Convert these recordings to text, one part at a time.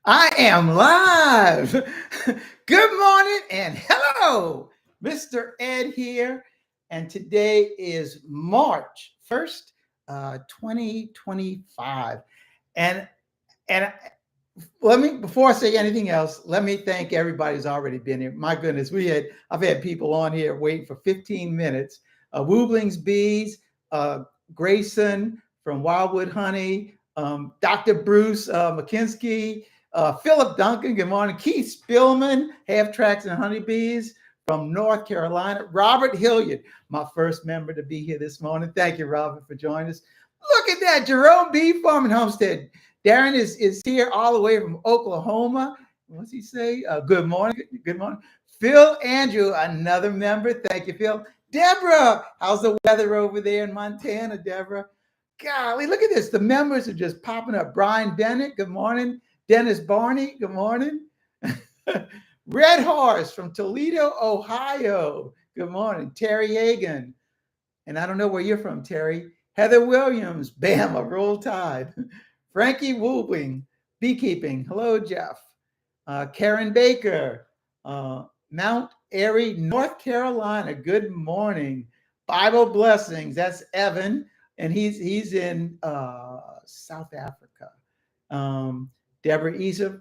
I am live. Good morning and hello, Mr. Ed here. And today is March 1st, 2025. And and before I say anything else, let me thank everybody who's already been here. My goodness, I've had people on here waiting for 15 minutes. Wooblings Bees, Grayson from Wildwood Honey, Dr. Bruce McKinsky, Philip Duncan, good morning. Keith Spillman, Half Tracks and Honeybees from North Carolina. Robert Hilliard, my first member to be here this morning. Thank you, Robert, for joining us. Look at that, Jerome B. Farm and Homestead. Darren is here all the way from Oklahoma. What's he say? Good morning. Good morning. Phil Andrew, another member. Thank you, Phil. Deborah, how's the weather over there in Montana, Deborah? Golly, look at this. The members are just popping up. Brian Bennett, good morning. Dennis Barney, good morning. Red Horse from Toledo, Ohio. Good morning. Terry Hagan. And I don't know where you're from, Terry. Heather Williams, Bama, Roll Tide. Frankie Woobling, Beekeeping. Hello, Jeff. Karen Baker, Mount Airy, North Carolina. Good morning. Bible Blessings. That's Evan, and he's in South Africa. Deborah Isa,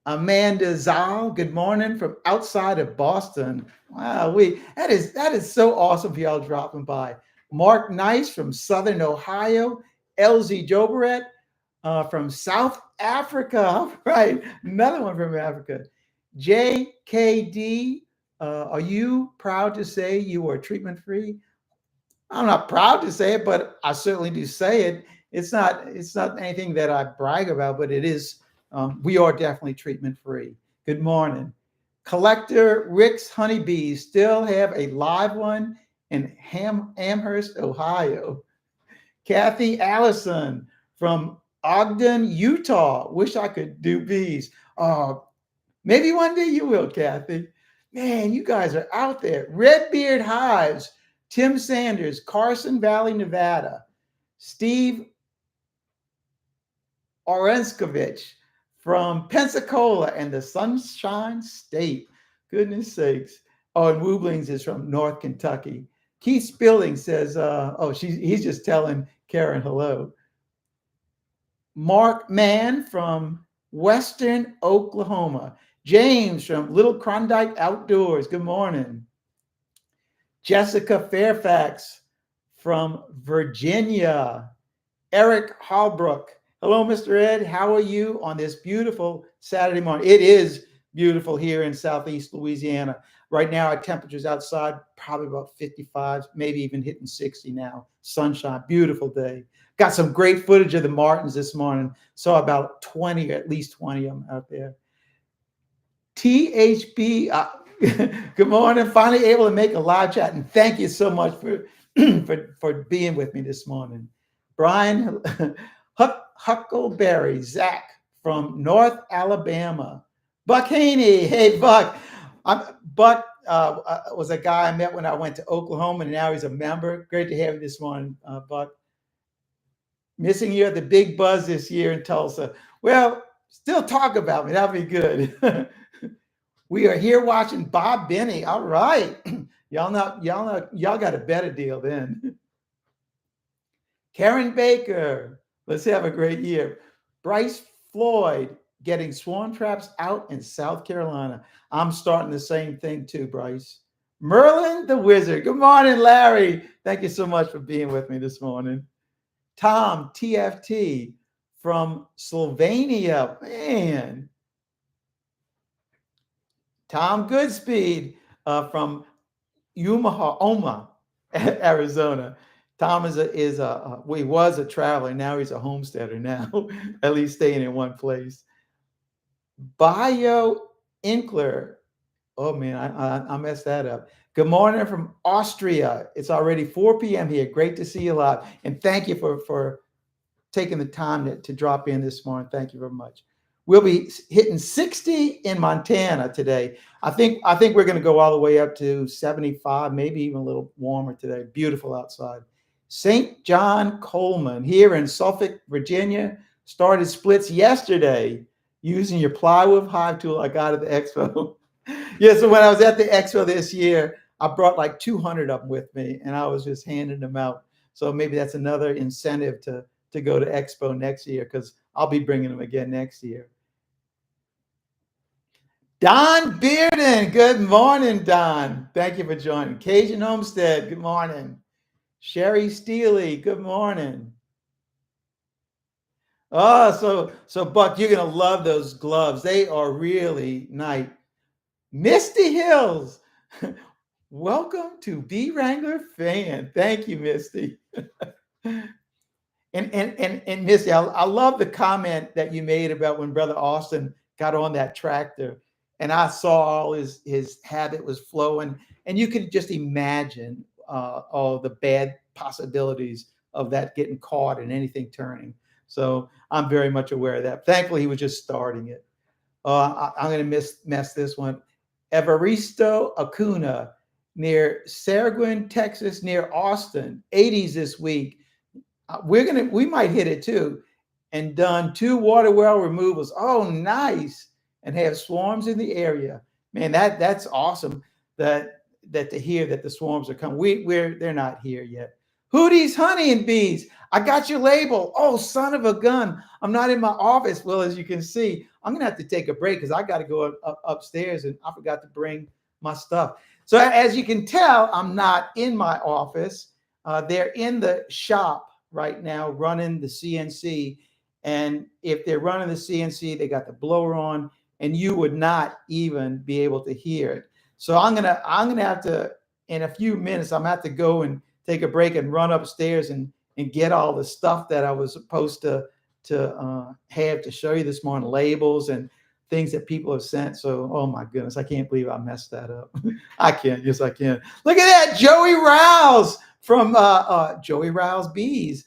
Amanda Zal. Good morning from outside of Boston. Wow, that is so awesome for y'all dropping by. Mark Nice from Southern Ohio. LZ Jobaret from South Africa. All right, another one from Africa. JKD, are you proud to say you are treatment free? I'm not proud to say it, but I certainly do say it. It's not anything that I brag about, but it is. We are definitely treatment free. Good morning. Collector Rick's Honeybees still have a live one in Amherst, Ohio. Kathy Allison from Ogden, Utah. Wish I could do bees. Maybe one day you will, Kathy. Man, you guys are out there. Redbeard Hives, Tim Sanders, Carson Valley, Nevada. Steve Orenskovich from Pensacola and the Sunshine State. Goodness sakes. Oh, and Wooblings is from North Kentucky. Keith Spilling says, he's just telling Karen hello. Mark Mann from Western Oklahoma. James from Little Klondike Outdoors. Good morning. Jessica Fairfax from Virginia. Eric Hallbrook. Hello, Mr. Ed. How are you on this beautiful Saturday morning? It is beautiful here in Southeast Louisiana. Right now, our temperatures outside probably about 55, maybe even hitting 60 now. Sunshine, beautiful day. Got some great footage of the martins this morning. Saw about 20, at least 20 of them out there. THB, good morning. Finally able to make a live chat, and thank you so much for for being with me this morning. Brian Huckleberry, Zach from North Alabama. Buck Haney, hey Buck. Buck was a guy I met when I went to Oklahoma, and now he's a member. Great to have you this morning, Buck. Missing you at the Big Buzz this year in Tulsa. Well, still talk about me. That'll be good. We are here watching Bob Benny. All right. Y'all got a better deal then. Karen Baker. Let's have a great year. Bryce Floyd getting swarm traps out in South Carolina. I'm starting the same thing too, Bryce. Merlin the Wizard. Good morning, Larry. Thank you so much for being with me this morning. Tom TFT from Slovenia. Man. Tom Goodspeed from Oma, Arizona. Tom was a traveler. Now he's a homesteader now, at least staying in one place. Bio Inkler. Oh, man, I messed that up. Good morning from Austria. It's already 4 p.m. here. Great to see you live. And thank you for taking the time to drop in this morning. Thank you very much. We'll be hitting 60 in Montana today. I think we're going to go all the way up to 75, maybe even a little warmer today. Beautiful outside. St. John Coleman here in Suffolk, Virginia, started splits yesterday. using your plywood hive tool I got at the expo. Yeah, so when I was at the expo this year, I brought like 200 of them with me, and I was just handing them out. So maybe that's another incentive to go to expo next year, because I'll be bringing them again next year. Don Bearden, good morning, Don. Thank you for joining. Cajun Homestead, good morning. Sherry Steely, good morning. Oh, so Buck, you're gonna love those gloves. They are really nice. Misty Hills, welcome to B Wrangler fan. Thank you, Misty. And Misty, I love the comment that you made about when Brother Austin got on that tractor, and I saw all his habit was flowing, and you could just imagine all the bad possibilities of that getting caught and anything turning. So I'm very much aware of that. Thankfully, he was just starting it. I'm going to mess this one. Evaristo Acuna near Seguin, Texas, near Austin. 80s this week. We might hit it too. And done 2 water well removals. Oh, nice. And have swarms in the area. Man, that's awesome. That to hear that the swarms are coming. They're not here yet. Hootie's Honey and Bees. I got your label. Oh, son of a gun. I'm not in my office. Well, as you can see, I'm going to have to take a break because I got to go upstairs, and I forgot to bring my stuff. So as you can tell, I'm not in my office. They're in the shop right now running the CNC. And if they're running the CNC, they got the blower on, and you would not even be able to hear it. So I'm gonna have to, in a few minutes, I'm gonna have to go and take a break and run upstairs and get all the stuff that I was supposed to have to show you this morning, labels and things that people have sent. So, oh my goodness, I can't believe I messed that up. I can. Yes, I can. Look at that, Joey Rouse from Joey Rouse Bees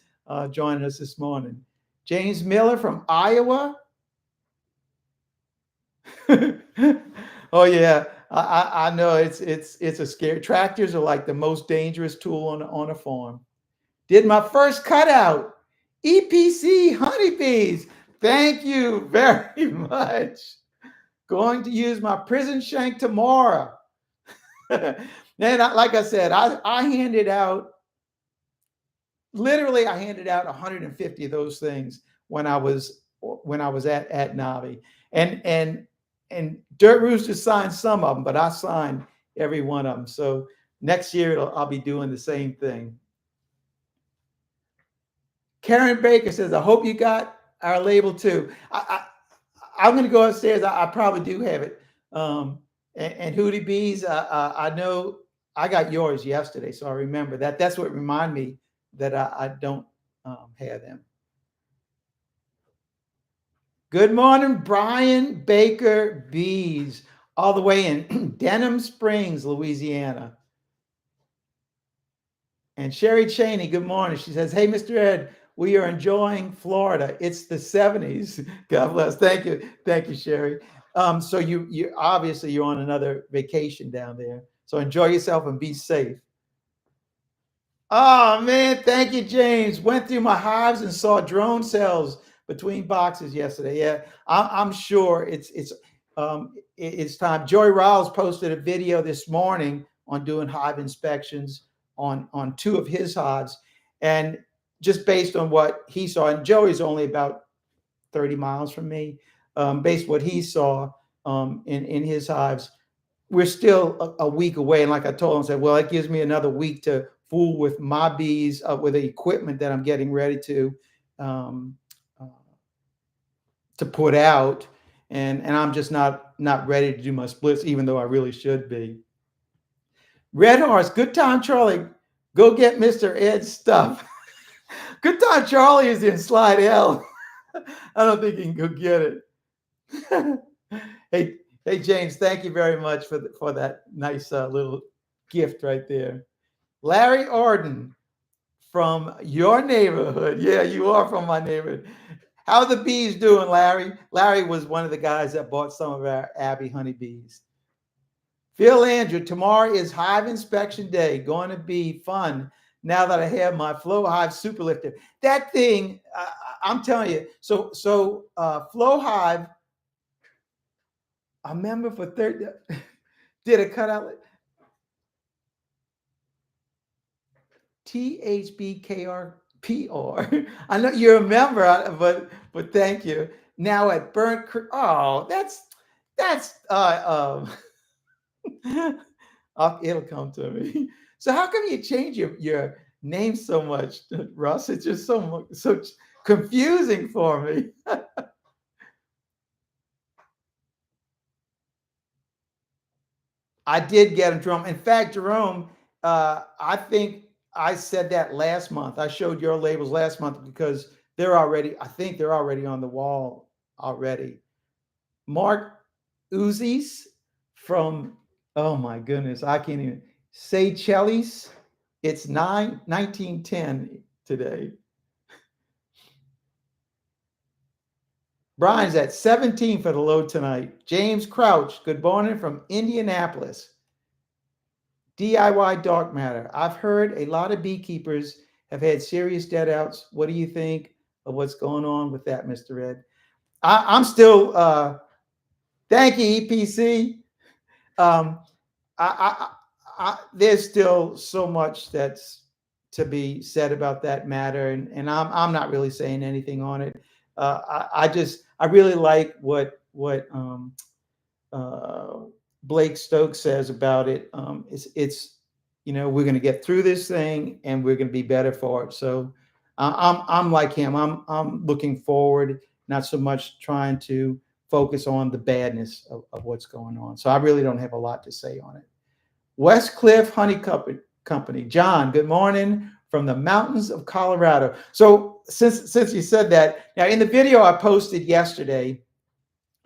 joining us this morning. James Miller from Iowa. Oh yeah, I know it's a scary. Tractors are like the most dangerous tool on a farm. Did my first cutout. EPC honeybees. Thank you very much. Going to use my prison shank tomorrow. And like I said, I handed out, literally, I handed out 150 of those things when I was at Navi. And Dirt Rooster signed some of them, but I signed every one of them. So next year I'll be doing the same thing. Karen Baker says, I hope you got our label too. I'm going to go upstairs. I probably do have it. And Hootie Bees, I know I got yours yesterday, so I remember that. That's what reminded me that I don't have them. Good morning, Brian Baker Bees, all the way in Denham Springs, Louisiana. And Sherry Cheney, good morning. She says, hey, Mr. Ed, we are enjoying Florida. It's the 70s. God bless. Thank you. Thank you, Sherry. So you obviously you're on another vacation down there. So enjoy yourself and be safe. Oh man, thank you, James. Went through my hives and saw drone cells between boxes yesterday. Yeah, I'm sure it's time. Joey Riles posted a video this morning on doing hive inspections on 2 of his hives, and just based on what he saw, and Joey's only about 30 miles from me, based on what he saw in his hives, we're still a week away. And like I told him, I said, well, it gives me another week to fool with my bees, with the equipment that I'm getting ready to put out. And I'm just not ready to do my splits, even though I really should be. Red Horse, good time, Charlie. Go get Mr. Ed's stuff. Good time, Charlie is in Slide L. I don't think he can go get it. Hey, James, thank you very much for that nice little gift right there. Larry Arden from your neighborhood. Yeah, you are from my neighborhood. How are the bees doing, Larry? Larry was one of the guys that bought some of our Abbey honeybees. Phil Andrew, tomorrow is hive inspection day. Going to be fun now that I have my Flow Hive Super Lifter. That thing, I'm telling you, so Flow Hive A member for 30 did a cutout. THBKRPR. I know you're a member, but thank you. Now at Burnt Creek. Oh, that's it'll come to me. So how come you change your name so much, Russ? It's just so confusing for me. I did get a drum. In fact, Jerome, I think I said that last month. I showed your labels last month because I think they're already on the wall already. Mark Uzis from, oh my goodness, I can't even say Chellies. It's 1910 today. Brian's at 17 for the low tonight. James Crouch, good morning from Indianapolis. DIY dark matter. I've heard a lot of beekeepers have had serious dead outs. What do you think of what's going on with that, Mr. Ed? I'm still, thank you, EPC. Um, there's still so much that's to be said about that matter, and I'm not really saying anything on it. I really like what Blake Stokes says about it. It's we're going to get through this thing and we're going to be better for it. So I'm like him. I'm looking forward, not so much trying to focus on the badness of what's going on. So I really don't have a lot to say on it. West Cliff Honey Company. John, good morning from the mountains of Colorado. So since you said that, now in the video I posted yesterday,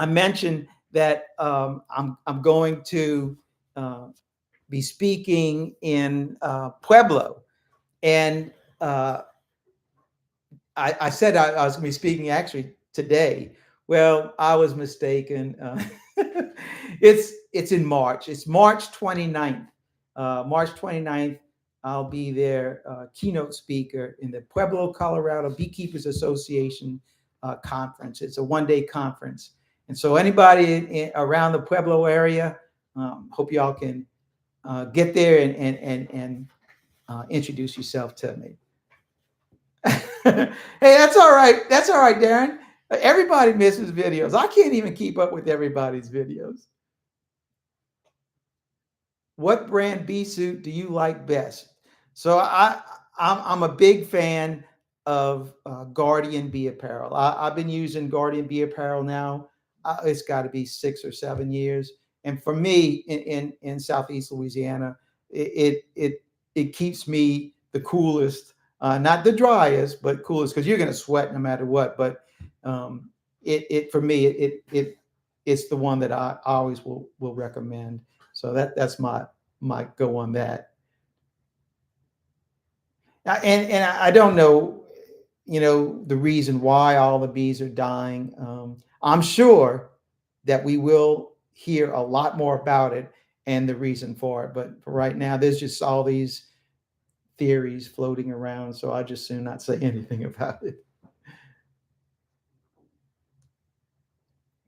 I mentioned that I'm going to be speaking in Pueblo, and I said I was going to be speaking actually today. Well, I was mistaken. It's in March. It's March 29th. March 29th, I'll be there, keynote speaker in the Pueblo, Colorado Beekeepers Association conference. It's a one-day conference. And so anybody around the Pueblo area, hope y'all can get there and introduce yourself to me. Hey, that's all right. That's all right, Darren. Everybody misses videos. I can't even keep up with everybody's videos. What brand bee suit do you like best? So I'm a big fan of Guardian Bee Apparel. I've been using Guardian Bee Apparel now. It's got to be 6 or 7 years. And for me, in Southeast Louisiana, it keeps me the coolest, not the driest, but coolest, because you're going to sweat no matter what. But for me, it's the one that I always will recommend. So that's my go on that. And I don't know, the reason why all the bees are dying. I'm sure that we will hear a lot more about it and the reason for it. But for right now, there's just all these theories floating around. So I just soon not say anything about it.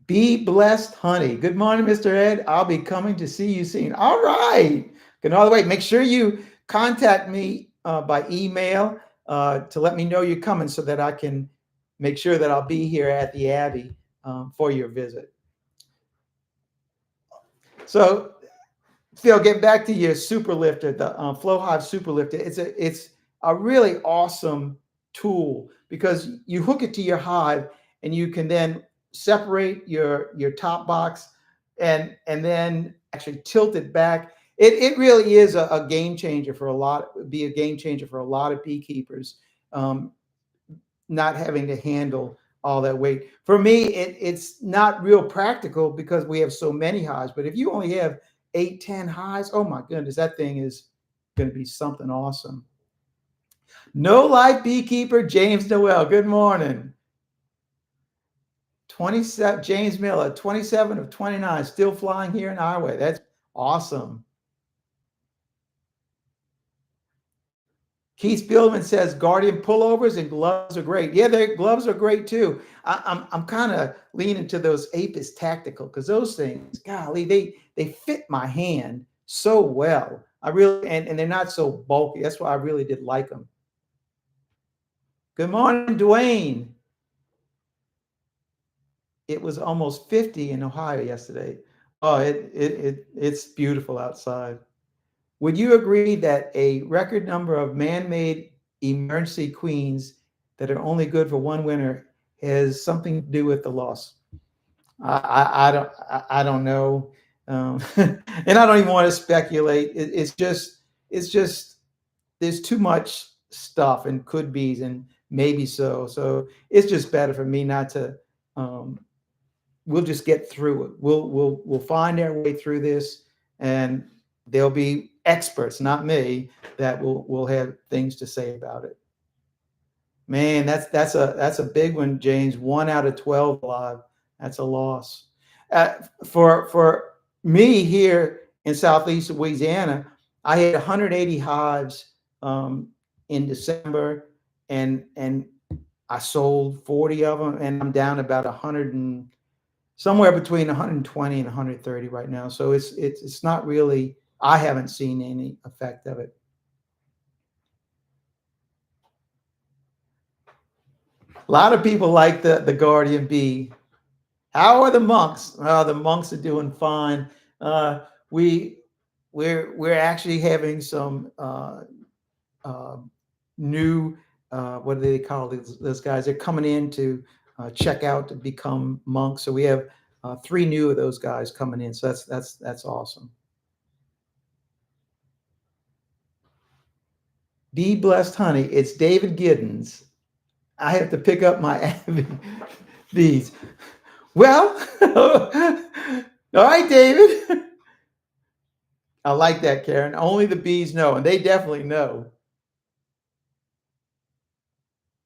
Be blessed, honey. Good morning, Mr. Ed. I'll be coming to see you soon. All right. Can all the way. Make sure you contact me by email to let me know you're coming so that I can make sure that I'll be here at the Abbey for your visit. So, Phil, getting back to your super lifter, the FlowHive super lifter, it's a really awesome tool because you hook it to your hive and you can then separate your top box and then actually tilt it back. It really is a game changer for a lot of beekeepers, not having to handle all that weight. For me, it's not real practical because we have so many hives. But if you only have 8, 10 hives, oh my goodness, that thing is going to be something awesome. No Life Beekeeper, James Noel. Good morning. 27, James Miller, 27 of 29, still flying here in our way. That's awesome. Keith Spillman says Guardian pullovers and gloves are great. Yeah, their gloves are great too. I'm kind of leaning to those Apis Tactical because those things, golly, they fit my hand so well. I really and they're not so bulky. That's why I really did like them. Good morning, Dwayne. It was almost 50 in Ohio yesterday. Oh, it's beautiful outside. Would you agree that a record number of man-made emergency queens that are only good for one winter has something to do with the loss? I don't know, and I don't even want to speculate. It's just there's too much stuff and could be's and maybe so. So it's just better for me not to. Um, we'll just get through it. We'll find our way through this, and there'll be experts, not me, that will have things to say about it. Man, that's a big one, James. 1 out of 12 live. That's a loss. For me here in Southeast Louisiana, I had 180 hives in December, and I sold 40 of them, and I'm down about 100 and somewhere between 120 and 130 right now. So it's not really. I haven't seen any effect of it. A lot of people like the Guardian Bee. How are the monks? The monks are doing fine. Uh, we we're actually having some uh, new what do they call those guys? They're coming in to check out to become monks. So we have 3 new of those guys coming in. So that's awesome. Bee Blessed Honey. It's David Giddens. I have to pick up my bees. Well, all right, David. I like that, Karen. Only the bees know, and they definitely know.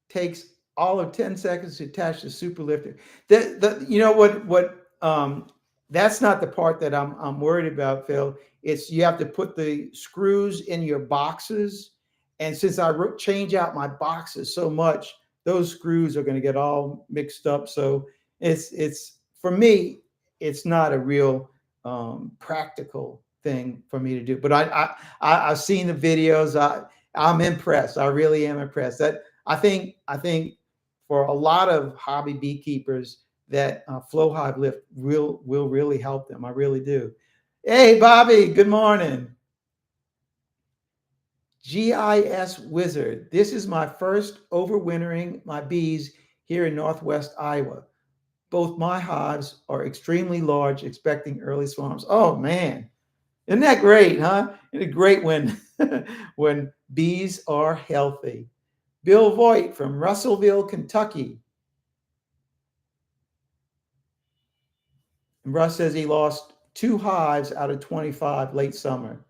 Takes all of 10 seconds to attach the super lifter. You know what that's not the part that I'm worried about, Phil. It's you have to put the screws in your boxes. And since I change out my boxes so much, those screws are going to get all mixed up. So it's for me, it's not a real practical thing for me to do. But I've seen the videos. I'm impressed. I really am impressed. I think for a lot of hobby beekeepers that flow hive lift will really help them. I really do. Hey, Bobby. Good morning. GIS Wizard. This is my first overwintering my bees here in Northwest Iowa. Both my hives are extremely large, expecting early swarms. Oh man, isn't that great, huh? It's great when when bees are healthy. Bill Voigt from Russellville, Kentucky. And Russ says he lost 2 hives out of 25 late summer.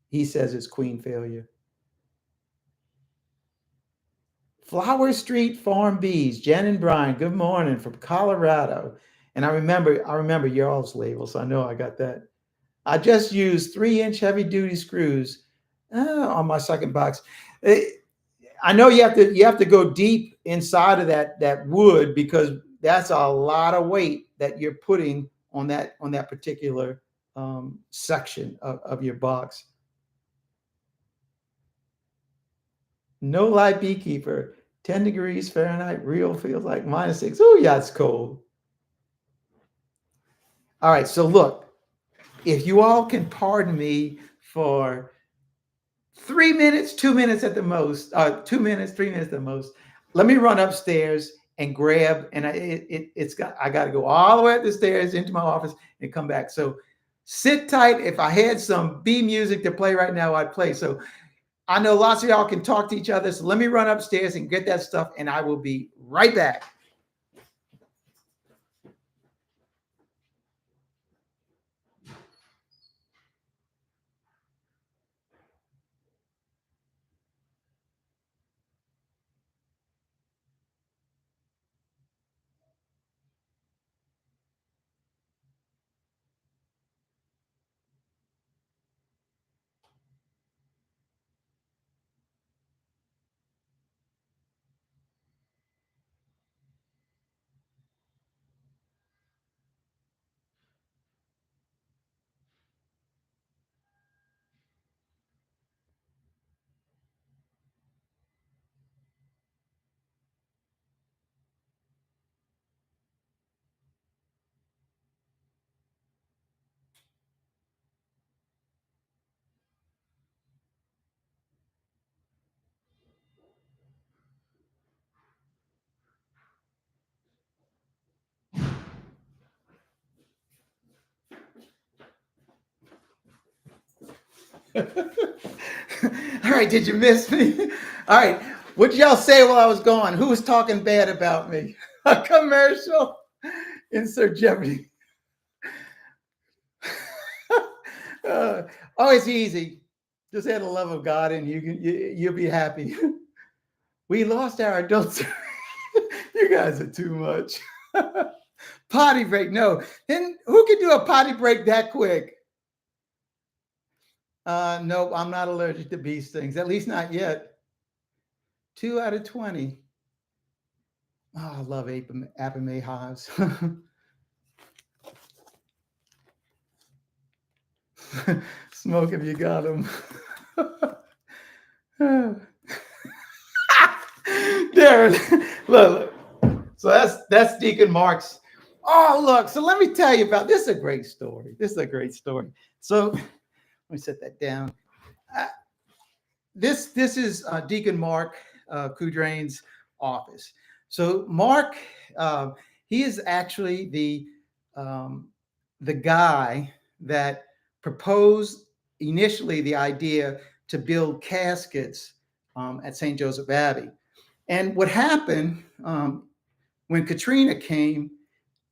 He says it's queen failure. Flower Street Farm Bees, Jen and Brian, good morning from Colorado. And I remember y'all's label, so I know I got that. I just used 3-inch heavy duty screws on my second box. Eh, I know you have to go deep inside of that wood because that's a lot of weight that you're putting on that particular section of your box. No light beekeeper, 10 degrees Fahrenheit, real feels like -6. Oh yeah, it's cold. All right, so look, if you all can pardon me for 3 minutes, 2 minutes at the most, 2 minutes, 3 minutes at the most. Let me run upstairs and grab, and I got to go all the way up the stairs into my office and come back. So sit tight. If I had some B music to play right now, I'd play. So I know lots of y'all can talk to each other. So let me run upstairs and get that stuff, and I will be right back. All right, did you miss me? All right, what y'all say while I was gone? Who was talking bad about me? A commercial? Insert Jeopardy. Oh, it's easy. Just add the love of God, and you'll be happy. We lost our adults. You guys are too much. Potty break. No. Then who can do a potty break that quick? No, I'm not allergic to bee stings, at least not yet. 2 out of 20. Oh, I love Apame hives. Smoke if you got them. Darren, look. So that's Deacon Mark's. Oh, look. So let me tell you about this. Is a great story. This is a great story. So let me set that down. This is Deacon Mark Coudrain's office. So Mark, he is actually the guy that proposed initially the idea to build caskets at St. Joseph Abbey. And what happened when Katrina came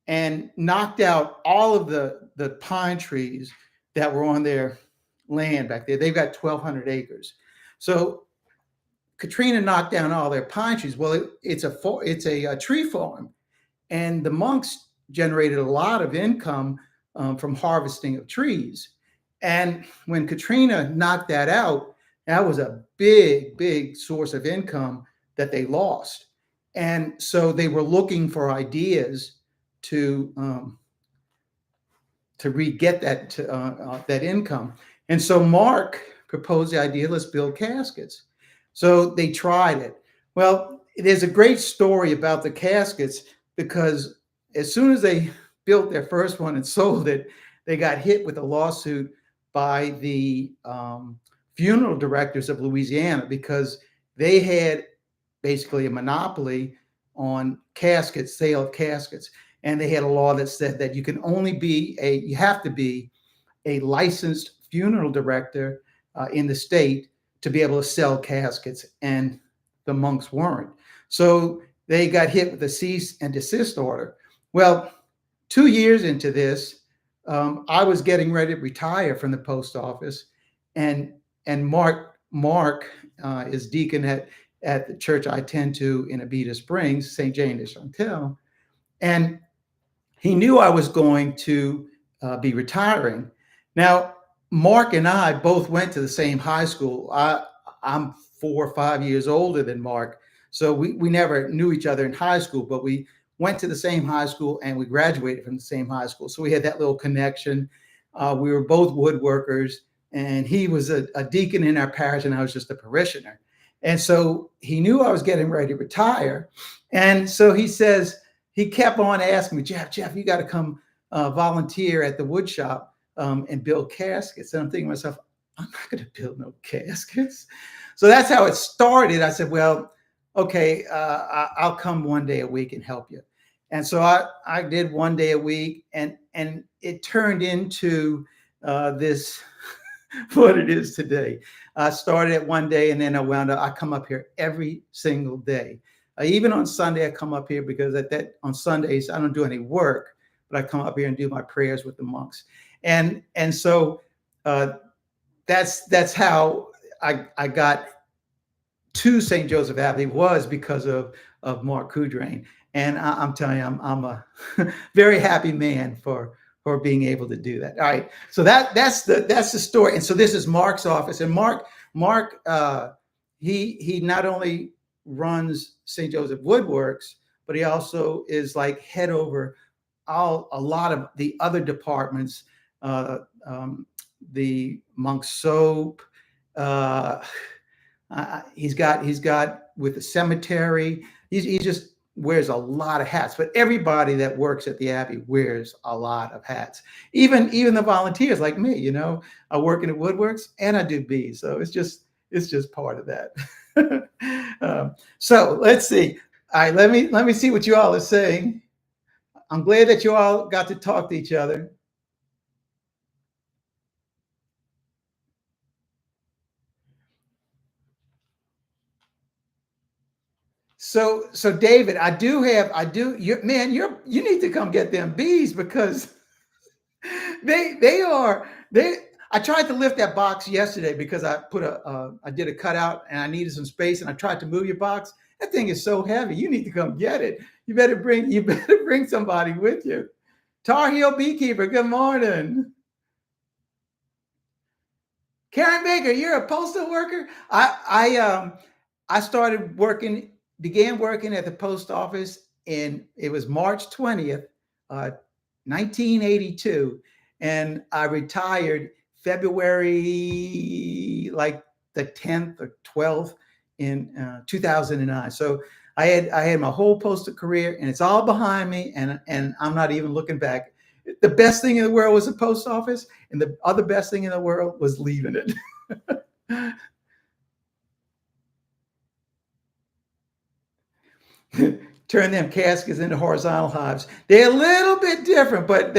and knocked out all of the pine trees that were on their land back there, they've got 1,200 acres. So Katrina knocked down all their pine trees. Well, it's a tree farm, and the monks generated a lot of income from harvesting of trees. And when Katrina knocked that out, that was a big source of income that they lost. And so they were looking for ideas to re-get that income. And so Mark proposed the idea, let's build caskets. So they tried it. Well, there's a great story about the caskets because as soon as they built their first one and sold it, they got hit with a lawsuit by the funeral directors of Louisiana because they had basically a monopoly on caskets, sale of caskets. And they had a law that said that you have to be a licensed funeral director in the state to be able to sell caskets, and the monks weren't. So they got hit with a cease and desist order. Well, 2 years into this, I was getting ready to retire from the post office, and Mark is deacon at the church I attend to in Abita Springs, St. Jane de Chantal, and he knew I was going to be retiring. Now, Mark and I both went to the same high school. I'm 4 or 5 years older than Mark, so we never knew each other in high school, but we went to the same high school and we graduated from the same high school. So we had that little connection. We were both woodworkers, and he was a deacon in our parish, and I was just a parishioner. And so he knew I was getting ready to retire. And so he kept on asking me, Jeff, you got to come volunteer at the wood shop and build caskets. And I'm thinking to myself, I'm not going to build no caskets. So that's how it started. I said, well, okay, I'll come one day a week and help you. And so I did one day a week, and it turned into this, what it is today. I started at one day, and then I come up here every single day. Even on Sunday, I come up here because on Sundays, I don't do any work, but I come up here and do my prayers with the monks. And so that's how I got to St. Joseph Abbey, was because of Mark Coudrain. And I'm telling you, I'm a very happy man for being able to do that. All right, so that's the story. And so this is Mark's office, and Mark he not only runs St. Joseph Woodworks, but he also is like head over a lot of the other departments, the monk soap. He's got with the cemetery. He just wears a lot of hats. But everybody that works at the Abbey wears a lot of hats. Even the volunteers like me. I work in the woodworks and I do bees. So it's just part of that. So let's see. All right, let me see what you all are saying. I'm glad that you all got to talk to each other. So David, you need to come get them bees because they are they. I tried to lift that box yesterday because I did a cutout and I needed some space and I tried to move your box. That thing is so heavy. You need to come get it. You better bring somebody with you. Tar Heel Beekeeper, good morning. Karen Baker, you're a postal worker. I began working at the post office it was March 20th, 1982, and I retired February like the 10th or 12th in 2009. So I had my whole postal career, and it's all behind me, and I'm not even looking back. The best thing in the world was the post office, and the other best thing in the world was leaving it. Turn them caskets into horizontal hives. They're a little bit different, but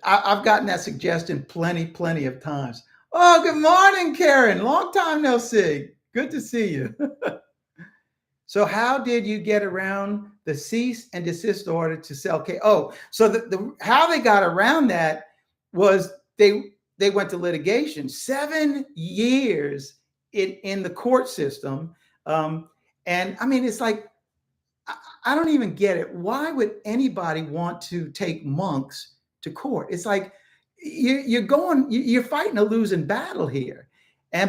I've gotten that suggestion plenty of times. Oh, good morning, Karen. Long time no see. Good to see you. So how did you get around the cease and desist order to sell cake? Oh, so the how they got around that was they went to litigation. 7 years in the court system. And I mean, it's like, I don't even get it. Why would anybody want to take monks to court? It's like you're fighting a losing battle here,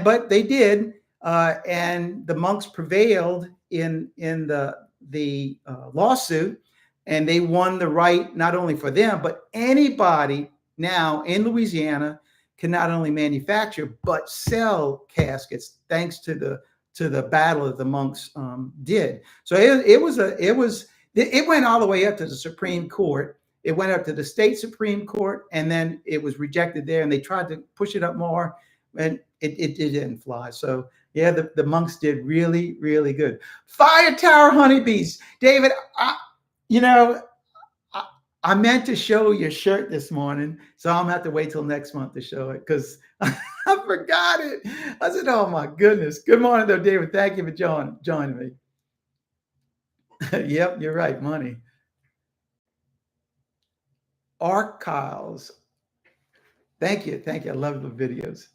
but they did, and the monks prevailed in the lawsuit, and they won the right not only for them but anybody now in Louisiana can not only manufacture but sell caskets thanks to the battle that the monks did. So it went all the way up to the Supreme Court. It went up to the state Supreme Court, and then it was rejected there, and they tried to push it up more, and it didn't fly. So yeah, the monks did really good. Fire Tower honeybees, David. I meant to show your shirt this morning, so I'm gonna have to wait till next month to show it because I forgot it. I said, "Oh my goodness." Good morning, though, David. Thank you for joining me. Yep, you're right. Money. Archives. Thank you. I love the videos.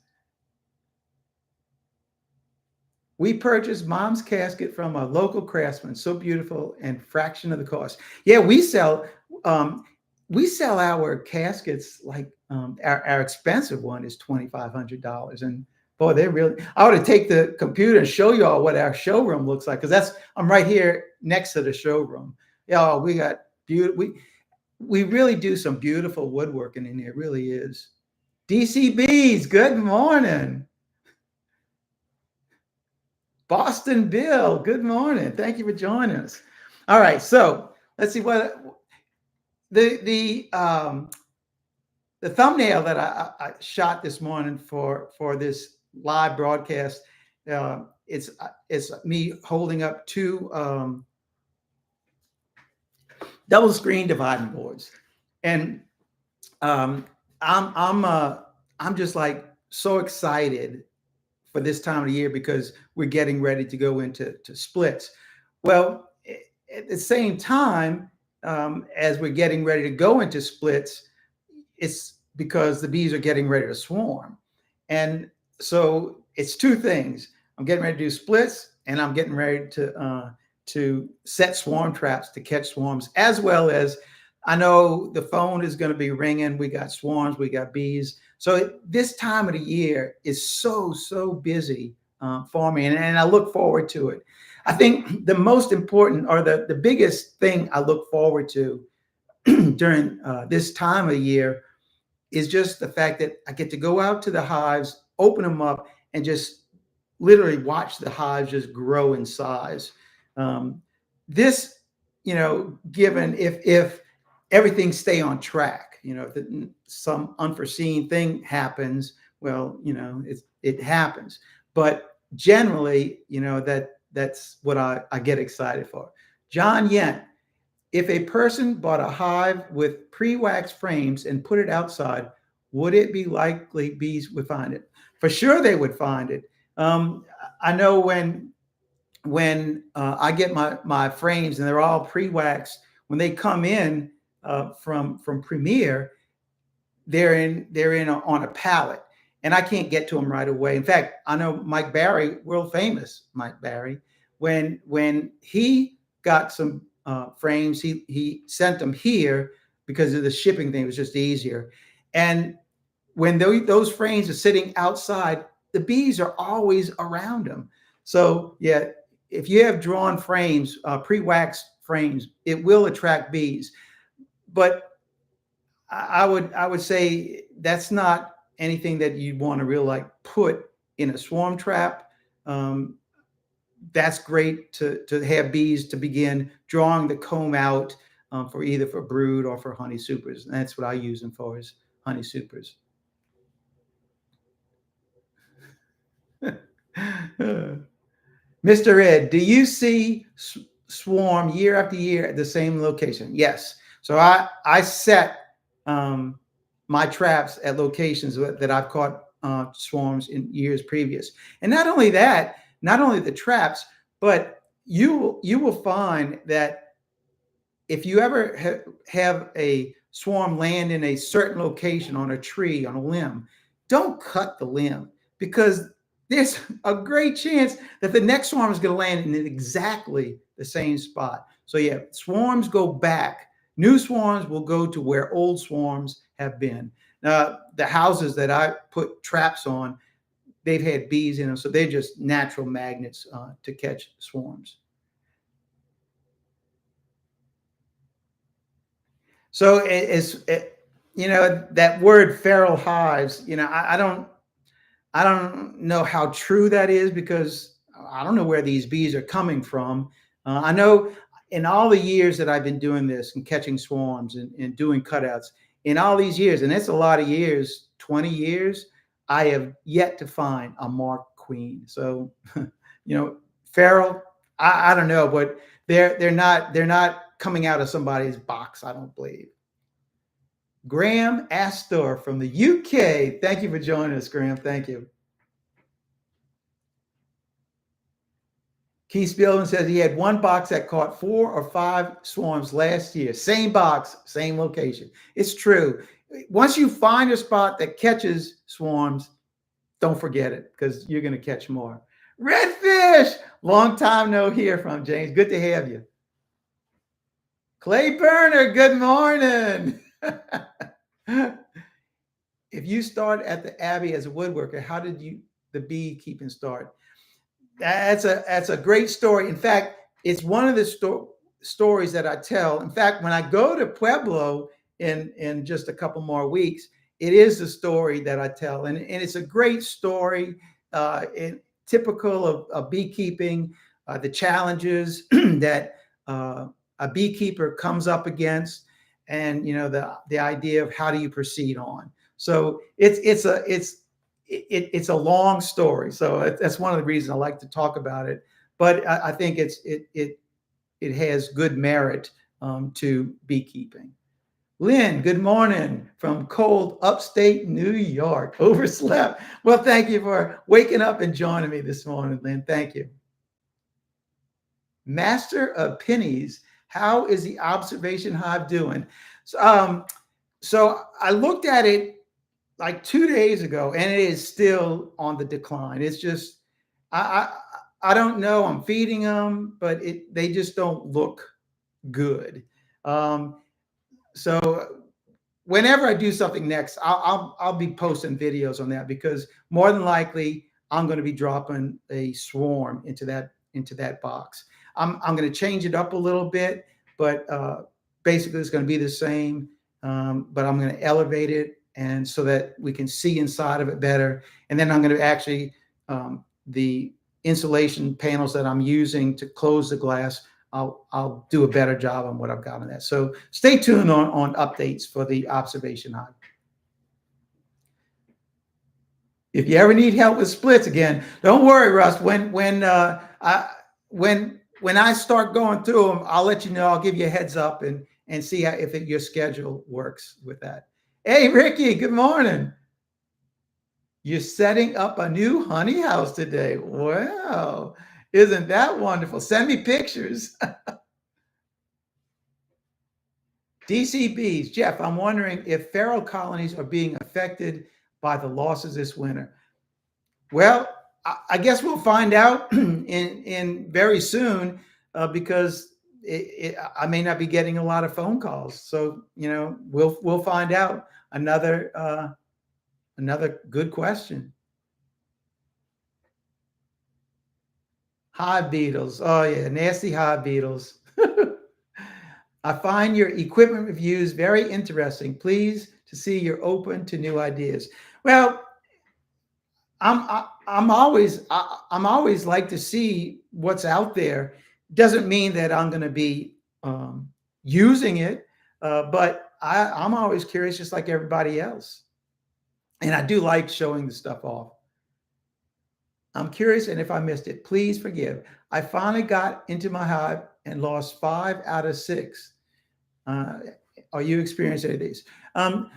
We purchased Mom's casket from a local craftsman. So beautiful and fraction of the cost. Yeah, we sell our caskets like our expensive one is $2,500, and boy, they really. I ought to take the computer and show you all what our showroom looks like because I'm right here next to the showroom. Yeah, we got beautiful. We really do some beautiful woodworking in here. It really is. DCBs. Good morning. Boston Bill, good morning. Thank you for joining us. All right, so let's see what the thumbnail that I shot this morning for this live broadcast. It's me holding up two double screen dividing boards, and I'm just like so excited for this time of the year because we're getting ready to go into splits. Well, at the same time, as we're getting ready to go into splits, it's because the bees are getting ready to swarm. And so it's two things. I'm getting ready to do splits, and I'm getting ready to set swarm traps to catch swarms, as well as I know the phone is going to be ringing. We got swarms, we got bees. So this time of the year is so busy for me, and I look forward to it. I think the most important or the biggest thing I look forward to during this time of the year is just the fact that I get to go out to the hives, open them up, and just literally watch the hives just grow in size. This, given if everything stay on track, if some unforeseen thing happens, well, it happens. But generally, that's what I get excited for. John Yent, if a person bought a hive with pre-wax frames and put it outside, would it be likely bees would find it? For sure, they would find it. I know when when I get my frames and they're all pre-waxed, when they come in from Premier, they're in on a pallet, and I can't get to them right away. In fact, I know Mike Barry, world famous Mike Barry, when he got some frames, he sent them here because of the shipping thing. It was just easier. And when those frames are sitting outside, the bees are always around them. So yeah, if you have drawn frames, pre-waxed frames, it will attract bees. But I would say that's not anything that you'd want to really like put in a swarm trap. Um, that's great to have bees to begin drawing the comb out for either for brood or for honey supers. And that's what I use them for, is honey supers. Mr. Ed, do you see swarm year after year at the same location? Yes. So I set my traps at locations that I've caught swarms in years previous. And not only that, not only the traps, but you will find that if you ever have a swarm land in a certain location on a tree, on a limb, don't cut the limb, because there's a great chance that the next swarm is going to land in exactly the same spot. So yeah, swarms go back. New swarms will go to where old swarms have been. Now, the houses that I put traps on, they've had bees in them, so they're just natural magnets to catch swarms. So that word feral hives, I don't know how true that is, because I don't know where these bees are coming from. I know in all the years that I've been doing this and catching swarms and doing cutouts, in all these years, and it's a lot of years, 20 years, I have yet to find a marked queen. So, feral, I don't know, but they're not coming out of somebody's box, I don't believe. Graham Astor from the UK. Thank you for joining us, Graham. Thank you. Keith Spillman says he had one box that caught 4 or 5 swarms last year. Same box, same location. It's true. Once you find a spot that catches swarms, don't forget it, because you're going to catch more. Redfish, long time no hear from, James. Good to have you. Clay Burner, good morning. If you start at the Abbey as a woodworker, how did the beekeeping start? That's a great story. In fact, it's one of the stories that I tell. In fact, when I go to Pueblo in just a couple more weeks, it is the story that I tell, and it's a great story, typical of beekeeping, the challenges that a beekeeper comes up against, and the idea of how do you proceed on. So it's a long story. So that's one of the reasons I like to talk about it. But I think it has good merit to beekeeping. Lynn, good morning from cold upstate New York. Overslept. Well, thank you for waking up and joining me this morning, Lynn. Thank you. Master of Pennies, how is the observation hive doing? So I looked at it like 2 days ago, and it is still on the decline. It's just, I don't know. I'm feeding them, but they just don't look good. So whenever I do something next, I'll be posting videos on that, because more than likely I'm going to be dropping a swarm into that box. I'm going to change it up a little bit, but basically it's going to be the same. But I'm going to elevate it, and so that we can see inside of it better. And then I'm going to actually, the insulation panels that I'm using to close the glass, I'll do a better job on what I've got on that. So stay tuned on updates for the observation hive. If you ever need help with splits again, don't worry, Russ. When I start going through them, I'll let you know. I'll give you a heads up and see if your schedule works with that. Hey, Ricky, good morning. You're setting up a new honey house today. Wow. Isn't that wonderful? Send me pictures. DCBs, Jeff, I'm wondering if feral colonies are being affected by the losses this winter. Well, I guess we'll find out in very soon because I may not be getting a lot of phone calls. So we'll find out. Another good question. Hive beetles. Oh yeah, nasty hive beetles. I find your equipment reviews very interesting. Pleased to see you're open to new ideas. Well, I'm always like to see what's out there. Doesn't mean that I'm going to be using it, but I'm always curious, just like everybody else. And I do like showing the stuff off. I'm curious, and if I missed it, please forgive. I finally got into my hive and lost 5 out of 6. Are you experiencing any of these?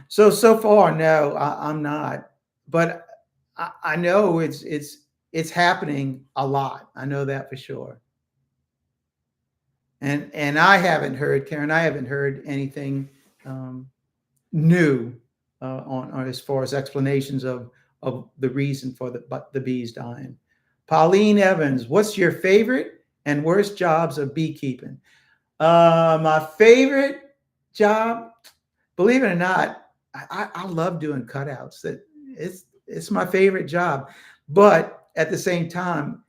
So far, no, I'm not. But I know it's happening a lot. I know that for sure. And I haven't heard, Karen, I haven't heard anything new on as far as explanations of the reason for the bees dying. Pauline Evans, what's your favorite and worst jobs of beekeeping? My favorite job, believe it or not, I love doing cutouts. That it's my favorite job, but at the same time,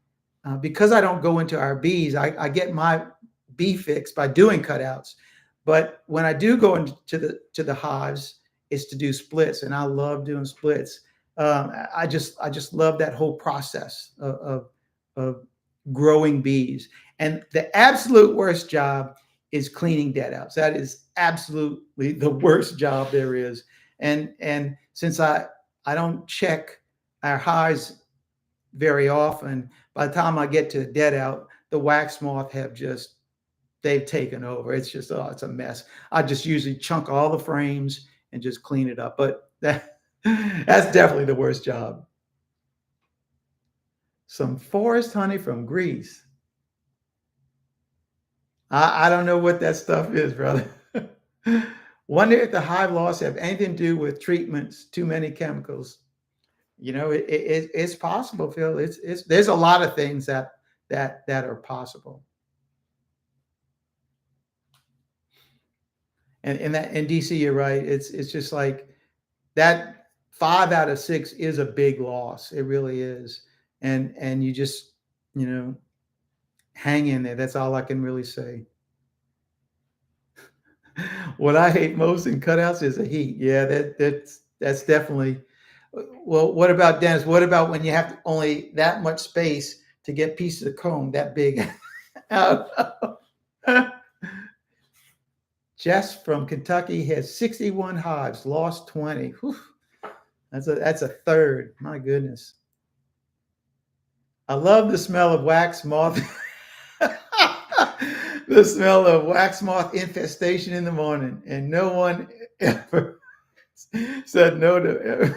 because I don't go into our bees, I get my bee fix by doing cutouts. But when I do go into the hives, it's to do splits, and I love doing splits. I just love that whole process of growing bees. And the absolute worst job is cleaning dead outs. That is absolutely the worst job there is. And since I don't check our hives very often, by the time I get to the dead out, the wax moth they've taken over. It's just it's a mess. I just usually chunk all the frames and just clean it up. But that's definitely the worst job. Some forest honey from Greece. I don't know what that stuff is, brother. Wonder if the hive loss have anything to do with treatments, too many chemicals. It's possible, Phil. There's a lot of things that are possible. And in DC, you're right. It's just like that 5 out of 6 is a big loss. It really is. And you just, hang in there. That's all I can really say. What I hate most in cutouts is the heat. Yeah, that's definitely. Well, what about Dennis? What about when you have only that much space to get pieces of comb that big out? Jess from Kentucky has 61 hives, lost 20. Whew. That's a third. My goodness. I love the smell of wax moth. The smell of wax moth infestation in the morning, and no one ever said no to it.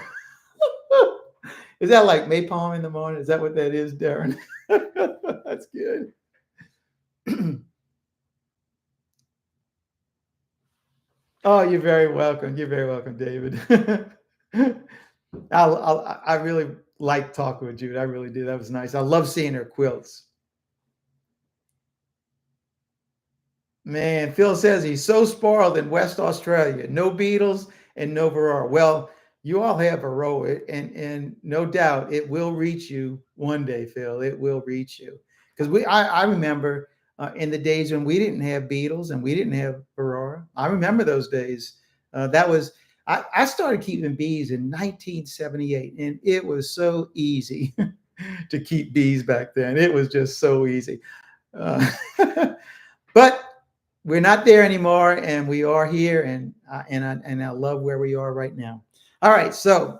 Is that like napalm in the morning? Is that what that is, Darren? That's good. Oh, you're very welcome. You're very welcome, David. I really like talking with Jude. I really do. That was nice. I love seeing her quilts. Man, Phil says he's so spoiled in West Australia. No beetles and no varroa. Well, you all have varroa, and no doubt it will reach you one day, Phil. It will reach you. Because I remember in the days when we didn't have beetles and we didn't have varroa. I remember those days. I started keeping bees in 1978, and it was so easy to keep bees back then. It was just so easy. But we're not there anymore, and we are here, and I love where we are right now. All right, so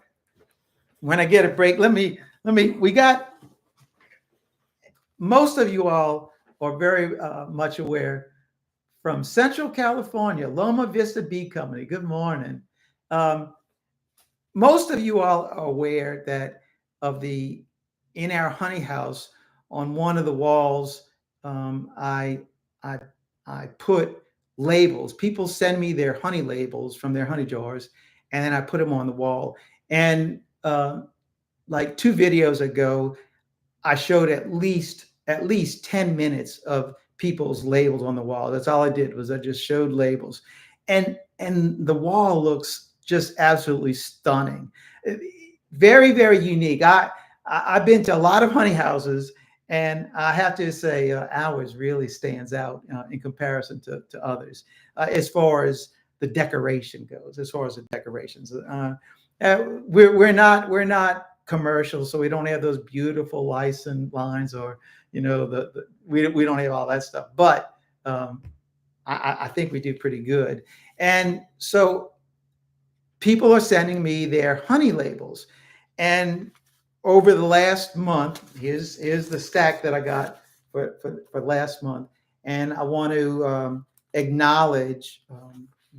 when I get a break, we got most of you all are very much aware from Central California, Loma Vista Bee Company. Good morning. Most of you all are aware that in our honey house, on one of the walls, I I I put labels. People send me their honey labels from their honey jars, and then I put them on the wall. And like 2 videos ago, I showed at least 10 minutes of people's labels on the wall. That's all I did, was I just showed labels. And the wall looks just absolutely stunning. Very, very unique. I've been to a lot of honey houses, and I have to say ours really stands out in comparison to others as far as the decoration goes. As far as the decorations, we're not commercial, so we don't have those beautiful license lines, or we don't have all that stuff. But I think we do pretty good. And so people are sending me their honey labels, and over the last month, here's the stack that I got for last month, and I want to acknowledge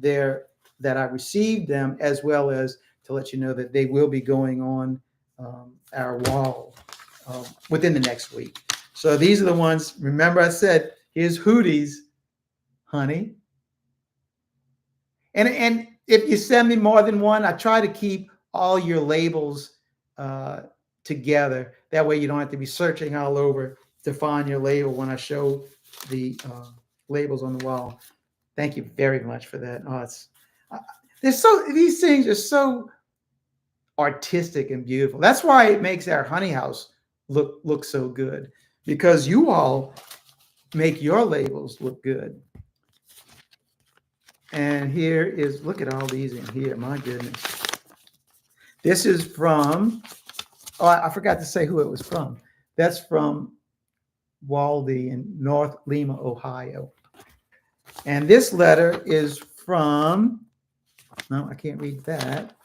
that I received them, as well as to let you know that they will be going on our wall within the next week. So these are the ones. Remember, I said here's Hootie's honey, and if you send me more than one, I try to keep all your labels together. That way, you don't have to be searching all over to find your label when I show the labels on the wall. Thank you very much for that. Oh, these things are so artistic and beautiful. That's why it makes our honey house look so good, because you all make your labels look good. And look at all these in here. My goodness. This is from, I forgot to say who it was from. That's from Waldy in North Lima, Ohio. And this letter is from, no, I can't read that.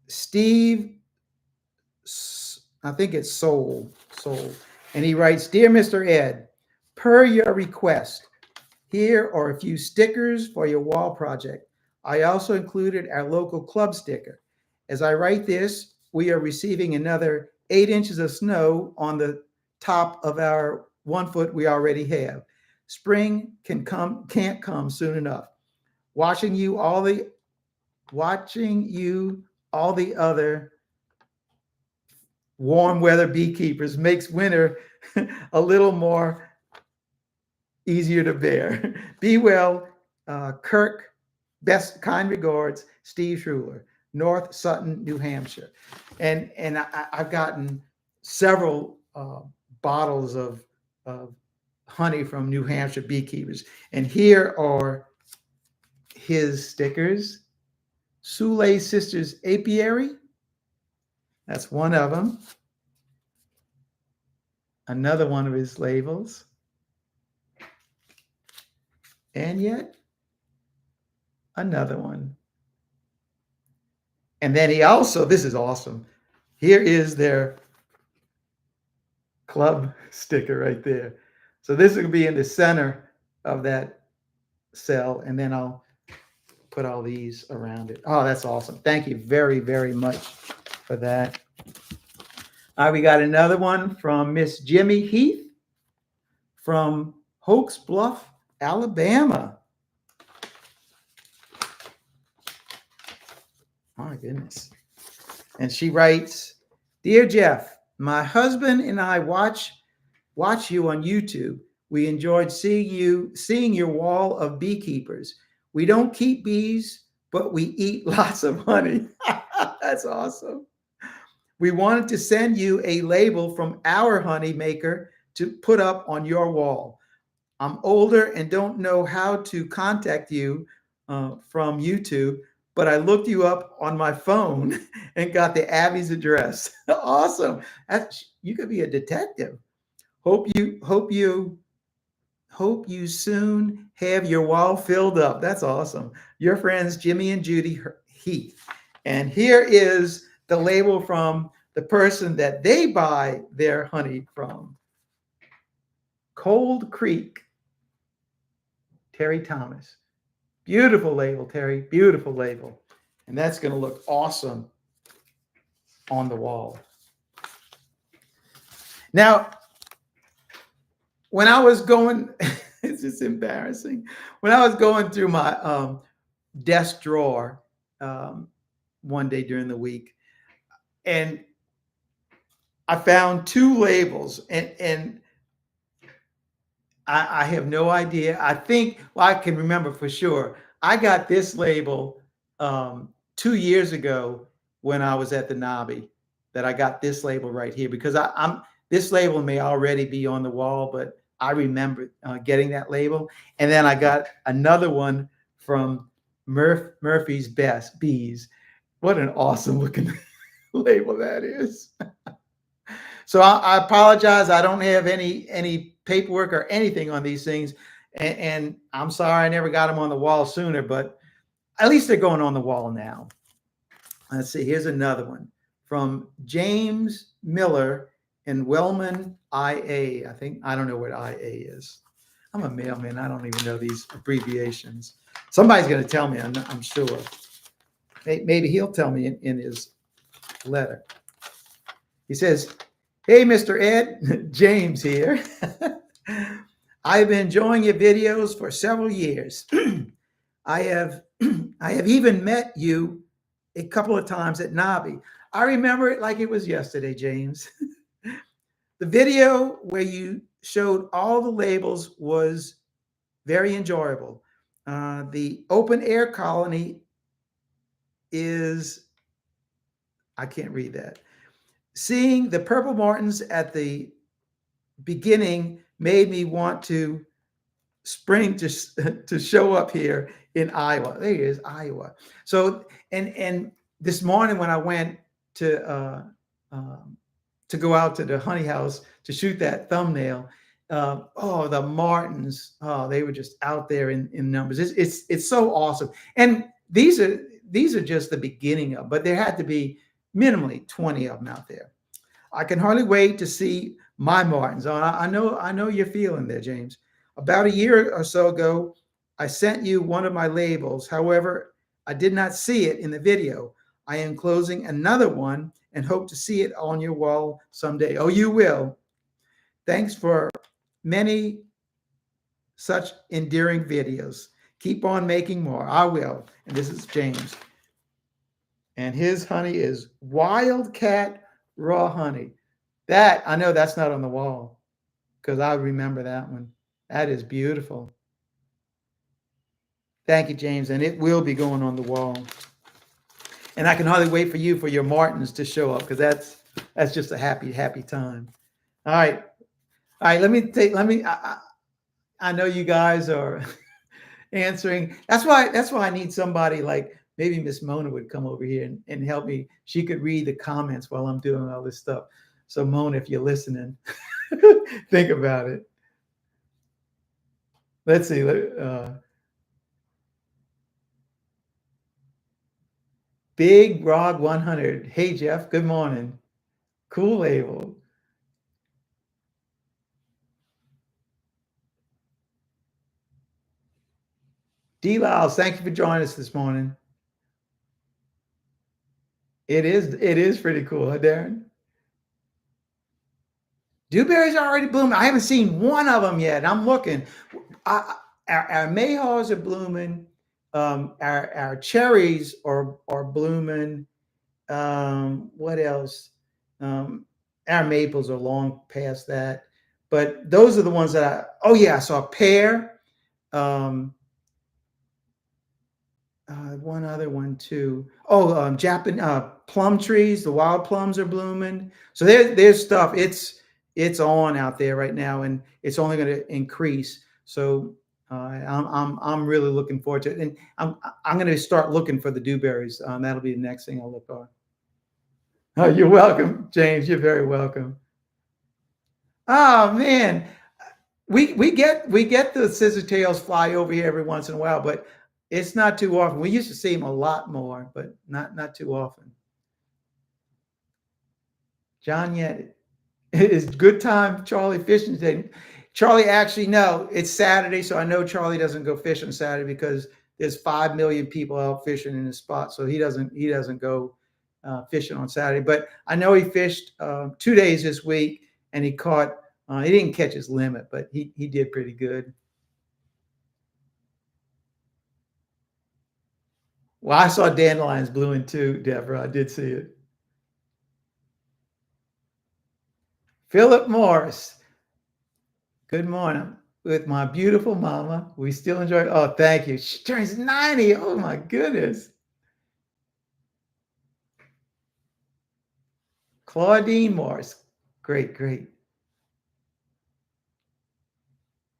Steve, I think it's Soul. And he writes, "Dear Mr. Ed, per your request, here are a few stickers for your wall project. I also included our local club sticker. As I write this, we are receiving another 8 inches of snow on the top of our 1 foot we already have. Spring can't come soon enough. Watching you all the other warm weather beekeepers makes winter a little more easier to bear. Be well, Kirk. Best kind regards, Steve Schuler, North Sutton, New Hampshire." And I've gotten several bottles of honey from New Hampshire beekeepers. And here are his stickers. Soule Sisters Apiary. That's one of them. Another one of his labels. And yet another one. And then he also, this is awesome. Here is their club sticker right there. So this will be in the center of that cell, and then I'll put all these around it. Oh, that's awesome. Thank you very, very much for that. We got another one from Miss Jimmy Heath from Hokes Bluff, Alabama. My goodness. And she writes, "Dear Jeff, my husband and I watch you on YouTube. We enjoyed seeing your wall of beekeepers. We don't keep bees, but we eat lots of honey." That's awesome. "We wanted to send you a label from our honey maker to put up on your wall. I'm older and don't know how to contact you from YouTube, but I looked you up on my phone and got the Abby's address." Awesome. You could be a detective. Hope you soon have your wall filled up. That's awesome. Your friends, Jimmy and Judy Heath. And here is the label from the person that they buy their honey from. Cold Creek, Terry Thomas. Beautiful label, Terry. Beautiful label. And that's going to look awesome on the wall. Now, when I was going, it's just embarrassing. When I was going through my desk drawer one day during the week, and I found two labels, and I have no idea. I think, well, I can remember for sure. I got this label 2 years ago when I was at the Nobby. That I got this label right here because I'm this label may already be on the wall, but I remember getting that label, and then I got another one from Murphy's Best Bees. What an awesome looking label that is. So I apologize. I don't have any paperwork or anything on these things, and I'm sorry I never got them on the wall sooner. But at least they're going on the wall now. Let's see. Here's another one from James Miller in Wellman, IA. I think I don't know what IA is. I'm a mailman. I don't even know these abbreviations. Somebody's going to tell me. I'm sure. Maybe he'll tell me in his letter. He says, "Hey, Mr. Ed, James here. I've been enjoying your videos for several years. I have even met you a couple of times at Nobby. I remember it like it was yesterday, James. The video where you showed all the labels was very enjoyable. The open air colony is, I can't read that. Seeing the purple martins at the beginning made me want to spring to show up here in Iowa. There it is, Iowa. So and this morning when I went to go out to the honey house to shoot that thumbnail, oh, the martins, oh, they were just out there in numbers. It's so awesome. And these are just the beginning of, but there had to be minimally 20 of them out there. I can hardly wait to see my martins. Oh, I know you're feeling there, James. About a year or so ago, I sent you one of my labels. However, I did not see it in the video. I am closing another one and hope to see it on your wall someday. Oh, you will. Thanks for many such endearing videos. Keep on making more. I will. And this is James. And his honey is Wildcat Raw Honey. That, I know that's not on the wall because I remember that one. That is beautiful. Thank you, James. And it will be going on the wall. And I can hardly wait for your martins to show up because that's just a happy time. All right. I know you guys are answering. That's why I need somebody like maybe Miss Mona would come over here and help me. She could read the comments while I'm doing all this stuff. So Mona, if you're listening, think about it. Let's see. Big Rog 100. Hey, Jeff. Good morning. Cool label. D. Lyles, thank you for joining us this morning. It is pretty cool, huh, Darren? Dewberries are already blooming. I haven't seen one of them yet. I'm looking. Our mayhaws are blooming. Our cherries are blooming. What else? Our maples are long past that, but those are the ones that I saw pear. One other one too. Oh, Japanese plum trees. The wild plums are blooming. So there's stuff. It's on out there right now, and it's only going to increase. So I'm really looking forward to it, and I'm going to start looking for the dewberries. That'll be the next thing I'll look for. Oh, you're welcome, James. You're very welcome. Oh man, we get the scissor tails fly over here every once in a while, but it's not too often. We used to see them a lot more, but not too often. John, yet it is good time, Charlie, fishing today. Charlie, actually, no, it's Saturday, so I know Charlie doesn't go fishing Saturday because there's 5 million people out fishing in the spot, so he doesn't go fishing on Saturday. But I know he fished 2 days this week, and he caught. He didn't catch his limit, but he did pretty good. Well, I saw dandelions blooming too, Deborah. I did see it. Philip Morris. Good morning. With my beautiful mama. We still enjoy. Oh, thank you. She turns 90. Oh my goodness. Claudine Morris. Great, great.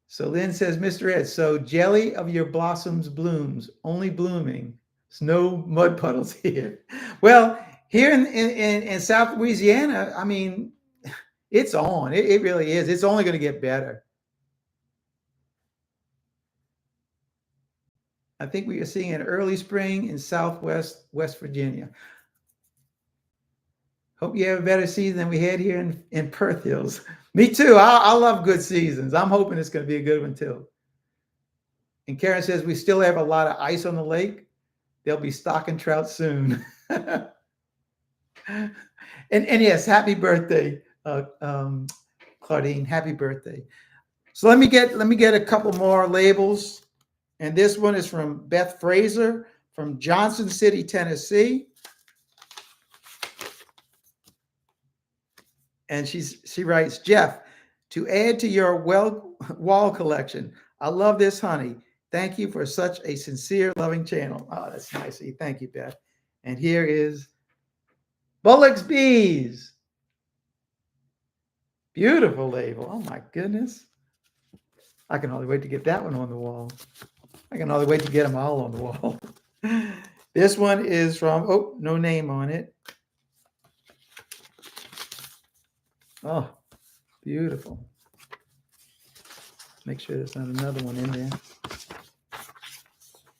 So Lynn says, Mr. Ed, so jelly of your blossoms blooms, only blooming. There's no mud puddles here. Well, here in South Louisiana, I mean, it's on. It really is. It's only going to get better. I think we are seeing an early spring in Southwest West Virginia. Hope you have a better season than we had here in Perth Hills. Me too. I love good seasons. I'm hoping it's going to be a good one too. And Karen says we still have a lot of ice on the lake. They'll be stocking trout soon. and yes, happy birthday, Claudine. Happy birthday. So let me get a couple more labels. And this one is from Beth Fraser from Johnson City, Tennessee. And she writes, Jeff, to add to your wall collection, I love this honey. Thank you for such a sincere, loving channel. Oh, that's nice. Thank you, Beth. And here is Bullock's Bees. Beautiful label. Oh my goodness. I can hardly wait to get that one on the wall. I can hardly wait to get them all on the wall. This one is from, oh, no name on it. Oh, beautiful. Make sure there's not another one in there.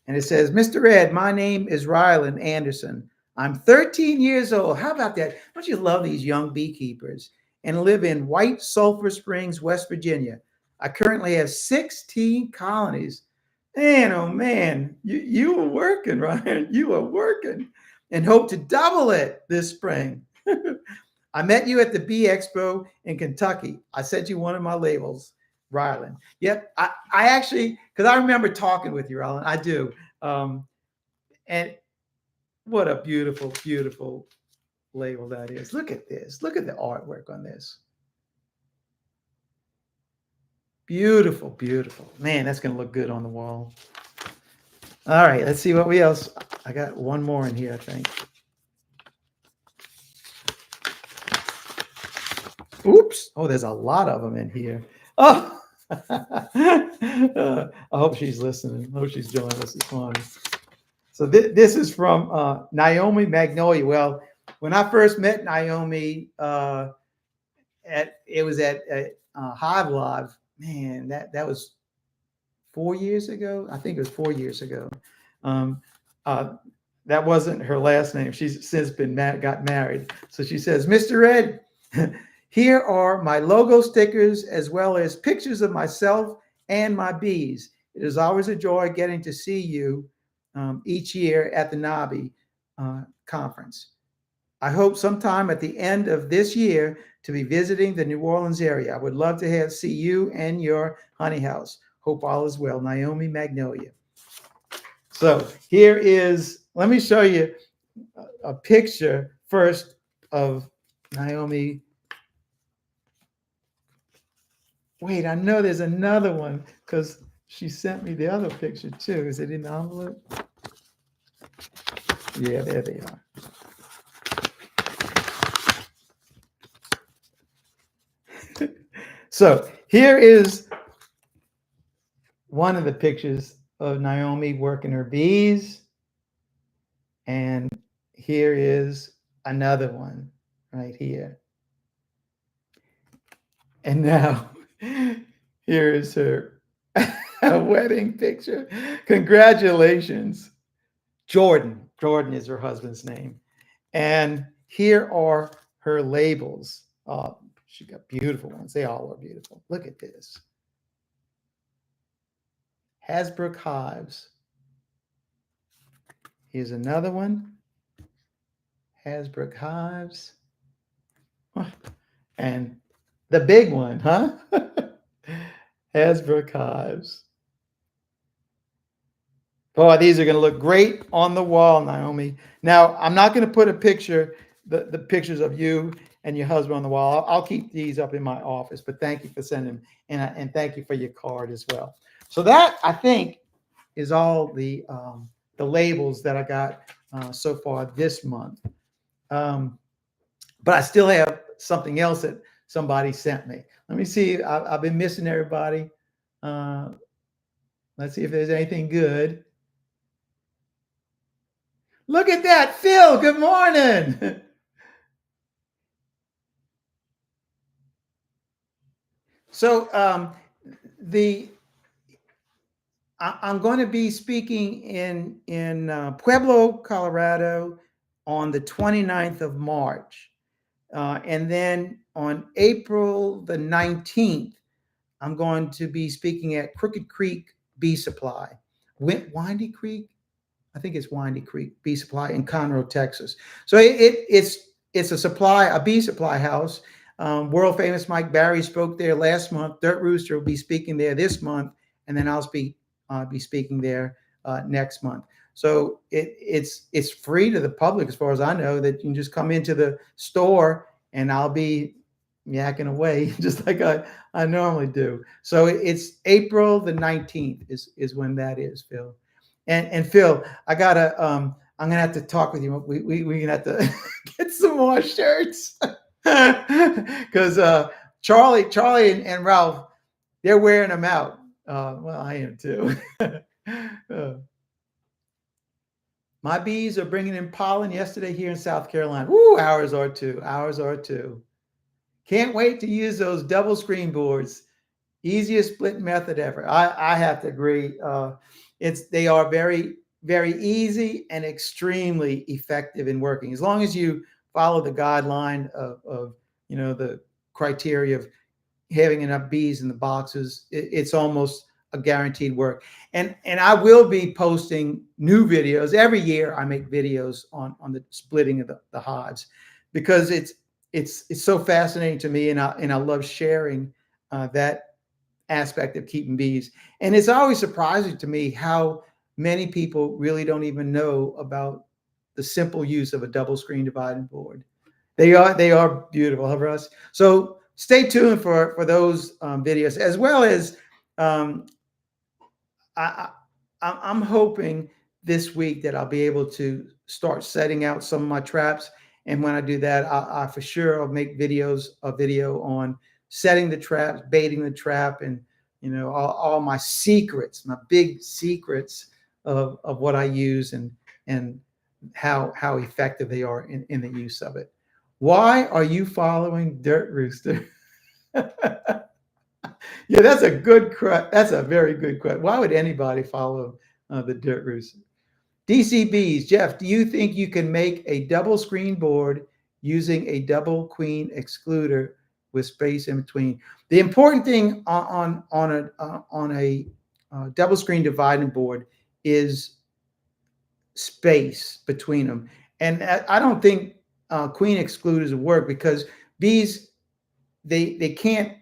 And it says, Mr. Ed, my name is Rylan Anderson. I'm 13 years old. How about that? Don't you love these young beekeepers? And live in White Sulphur Springs, West Virginia. I currently have 16 colonies. Man, oh man, you were working, Ryan. You were working, and hope to double it this spring. I met you at the Bee Expo in Kentucky. I sent you one of my labels, Rylan. Yep, I actually, because I remember talking with you, Rylan. I do. And what a beautiful, beautiful label that is. Look at this. Look at the artwork on this. Beautiful, beautiful. Man, that's going to look good on the wall. All right, let's see what we else. I got one more in here, I think. Oops. Oh, there's a lot of them in here. Oh, I hope she's listening. I hope she's joining us this morning. So this is from Naomi Magnolia. Well, when I first met Naomi, it was at Hive Live. Man, that was 4 years ago. I think it was 4 years ago. That wasn't her last name. She's since got married. So she says, Mr. Ed, here are my logo stickers as well as pictures of myself and my bees. It is always a joy getting to see you each year at the NABI conference. I hope sometime at the end of this year to be visiting the New Orleans area. I would love to see you and your honey house. Hope all is well. Naomi Magnolia. So here is, let me show you a picture first of Naomi. Wait, I know there's another one because she sent me the other picture too. Is it in the envelope? Yeah, there they are. So here is one of the pictures of Naomi working her bees. And here is another one right here. And now here is her wedding picture. Congratulations. Jordan. Jordan is her husband's name. And here are her labels. She got beautiful ones. They all are beautiful. Look at this. Hasbrook Hives. Here's another one. Hasbrook Hives. And The big one, huh? Hasbrook hives. Boy, these are going to look great on the wall, Naomi. Now, I'm not going to put a picture, the pictures of you and your husband on the wall. I'll keep these up in my office, but thank you for sending them. And thank you for your card as well. So that, I think, is all the labels that I got so far this month. But I still have something else that somebody sent me. Let me see. I've been missing everybody. Let's see if there's anything good. Look at that, Phil. Good morning. So I'm going to be speaking in Pueblo, Colorado, on the 29th of March, and then on April the 19th, I'm going to be speaking at Crooked Creek Bee Supply, Windy Creek. I think it's Windy Creek Bee Supply in Conroe, Texas. So it's a bee supply house. World famous Mike Barry spoke there last month. Dirt Rooster will be speaking there this month, and then I'll be speaking there next month. So it's free to the public as far as I know. That you can just come into the store and I'll be yakking away just like I normally do. So it's April the 19th is when that is, Phil. And Phil, I'm gonna have to talk with you. We're gonna have to get some more shirts because Charlie and Ralph, they're wearing them out. Well, I am too. My bees are bringing in pollen yesterday here in South Carolina. Woo, hours or two. Can't wait to use those double screen boards. Easiest split method ever. I have to agree. They are very, very easy and extremely effective in working. As long as you follow the guideline of the criteria of having enough bees in the boxes, it's almost a guaranteed work. And I will be posting new videos every year. I make videos on the splitting of the hives because it's so fascinating to me, and I love sharing that aspect of keeping bees. And it's always surprising to me how many people really don't even know about the simple use of a double screen dividing board. They are beautiful, huh, Russ? So stay tuned for those videos, as well as I'm hoping this week that I'll be able to start setting out some of my traps. And when I do that, I for sure I'll make a video on setting the traps, baiting the trap, and all my secrets, my big secrets of what I use and how effective they are in the use of it. Why are you following Dirt Rooster? Yeah, that's a good question. That's a very good question. Why would anybody follow the Dirt Rooster? DCBs, Jeff, do you think you can make a double screen board using a double queen excluder with space in between? The important thing on a double screen dividing board is space between them. And I don't think queen excluders will work because bees, they can't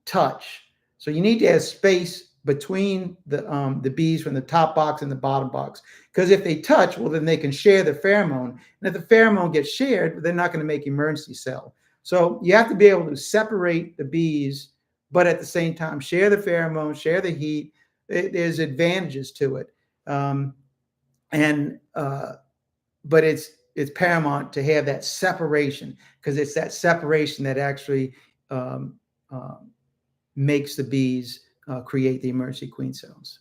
touch. So you need to have space between the bees from the top box and the bottom box. Because if they touch, well, then they can share the pheromone. And if the pheromone gets shared, they're not going to make emergency cell. So you have to be able to separate the bees, but at the same time, share the pheromone, share the heat. There's advantages to it. But it's paramount to have that separation, because it's that separation that actually makes the bees create the emergency queen cells.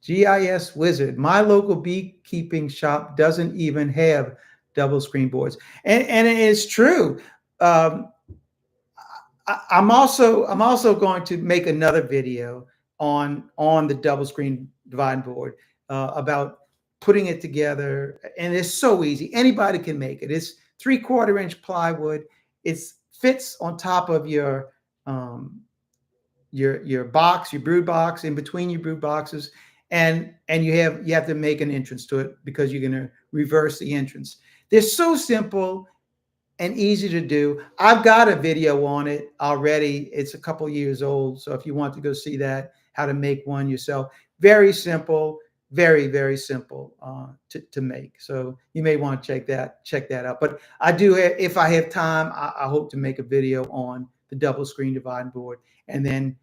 GIS Wizard, my local beekeeping shop doesn't even have double screen boards, and it is true. I'm also going to make another video on the double screen dividing board about putting it together, and it's so easy. Anybody can make it. It's 3/4 inch plywood. It fits on top of your box, your brood box, in between your brood boxes, and you have to make an entrance to it because you're going to reverse the entrance. They're so simple. and easy to do. I've got a video on it already. It's a couple years old. So if you want to go see that, how to make one yourself, very simple, very, very simple to make. So you may want to check that out. But I do, if I have time, I hope to make a video on the double screen dividing board and then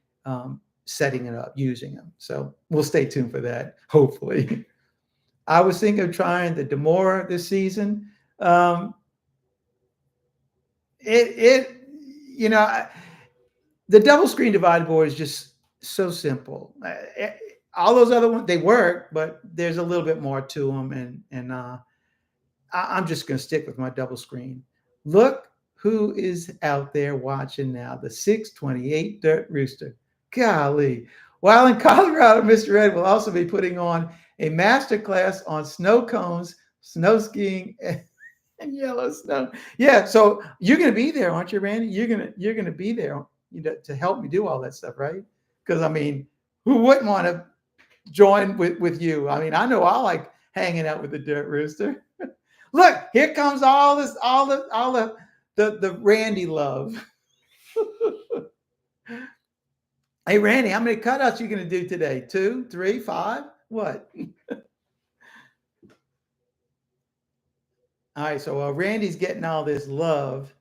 setting it up, using them. So we'll stay tuned for that, hopefully. I was thinking of trying the Demora this season. It you know, the double screen dividing board is just so simple. All those other ones, they work, but there's a little bit more to them, and I'm just going to stick with my double screen. Look who is out there watching now, the 628 Dirt Rooster. Golly. While in Colorado, Mr. Ed will also be putting on a master class on snow cones, snow skiing, and Yellowstone. Yeah, so you're going to be there, aren't you, Randy? You're going to be there, to help me do all that stuff, right? Because I mean, who wouldn't want to join with you? I mean, I know I like hanging out with the Dirt Rooster. Look, here comes all the Randy love. Hey, Randy, how many cutouts you going to do today? 2, 3, 5? What? All right, so Randy's getting all this love.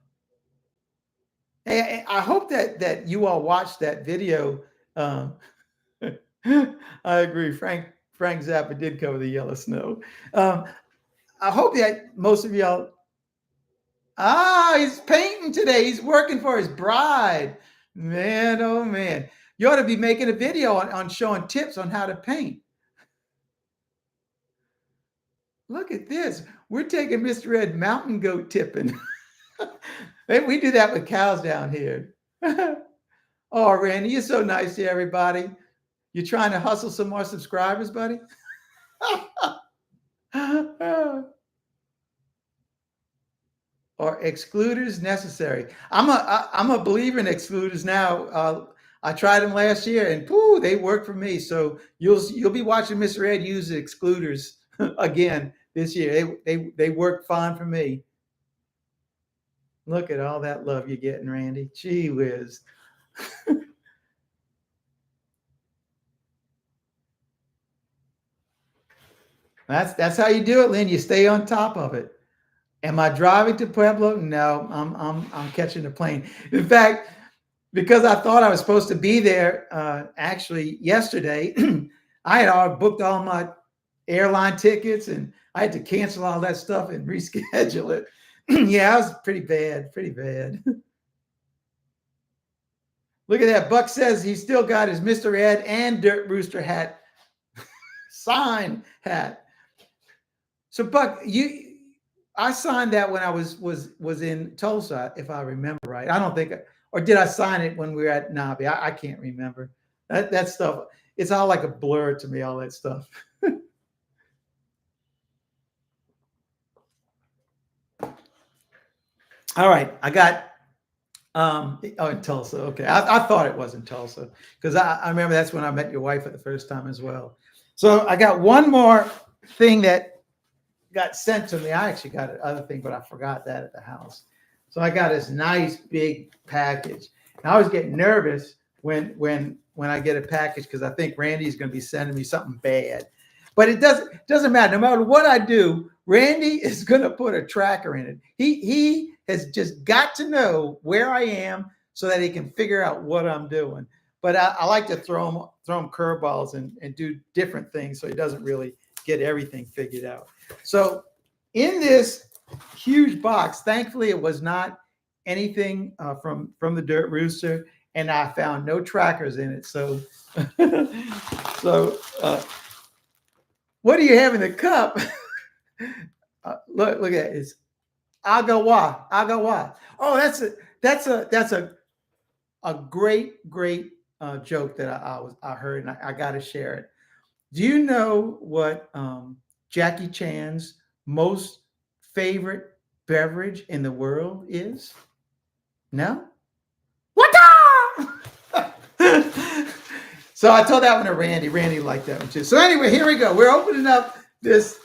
Hey, I hope that you all watched that video. I agree. Frank Zappa did cover the yellow snow. I hope that most of y'all. He's painting today. He's working for his bride. Man, oh man. You ought to be making a video on showing tips on how to paint. Look at this. We're taking Mr. Ed mountain goat tipping. We do that with cows down here. Oh, Randy, you're so nice to everybody. You're trying to hustle some more subscribers, buddy? Or excluders necessary. I'm a believer in excluders now. I tried them last year, and pooh, they work for me. So you'll be watching Mr. Ed use the excluders again this year. They work fine for me. Look at all that love you're getting, Randy. Gee whiz. That's how you do it, Lynn. You stay on top of it. Am I driving to Pueblo? No, I'm catching a plane. In fact, because I thought I was supposed to be there actually yesterday, I had already booked all my airline tickets and I had to cancel all that stuff and reschedule it. Yeah, it was pretty bad. Look at that. Buck says he still got his Mr. Ed and Dirt Rooster hat, sign hat. So Buck, I signed that when I was in Tulsa, if I remember right. I don't think, or did I sign it when we were at Nabi? I can't remember. That stuff, it's all like a blur to me, all that stuff. All right, I got, in Tulsa. Okay, I thought it was in Tulsa because I remember that's when I met your wife for the first time as well. So I got one more thing that got sent to me. I actually got another thing, but I forgot that at the house. So I got this nice big package. And I always get nervous when I get a package because I think Randy's going to be sending me something bad. But it doesn't matter. No matter what I do, Randy is going to put a tracker in it. He has just got to know where I am so that he can figure out what I'm doing. But I like to throw him curveballs and do different things so he doesn't really get everything figured out. So in this huge box, thankfully it was not anything from the Dirt Rooster, and I found no trackers in it. So what do you have in the cup? Look at it. It's Agawa. Oh, that's a great joke that I heard, and I got to share it. Do you know what Jackie Chan's most favorite beverage in the world is? No? What? So I told that one to Randy. Randy liked that one too. So anyway, here we go. We're opening up this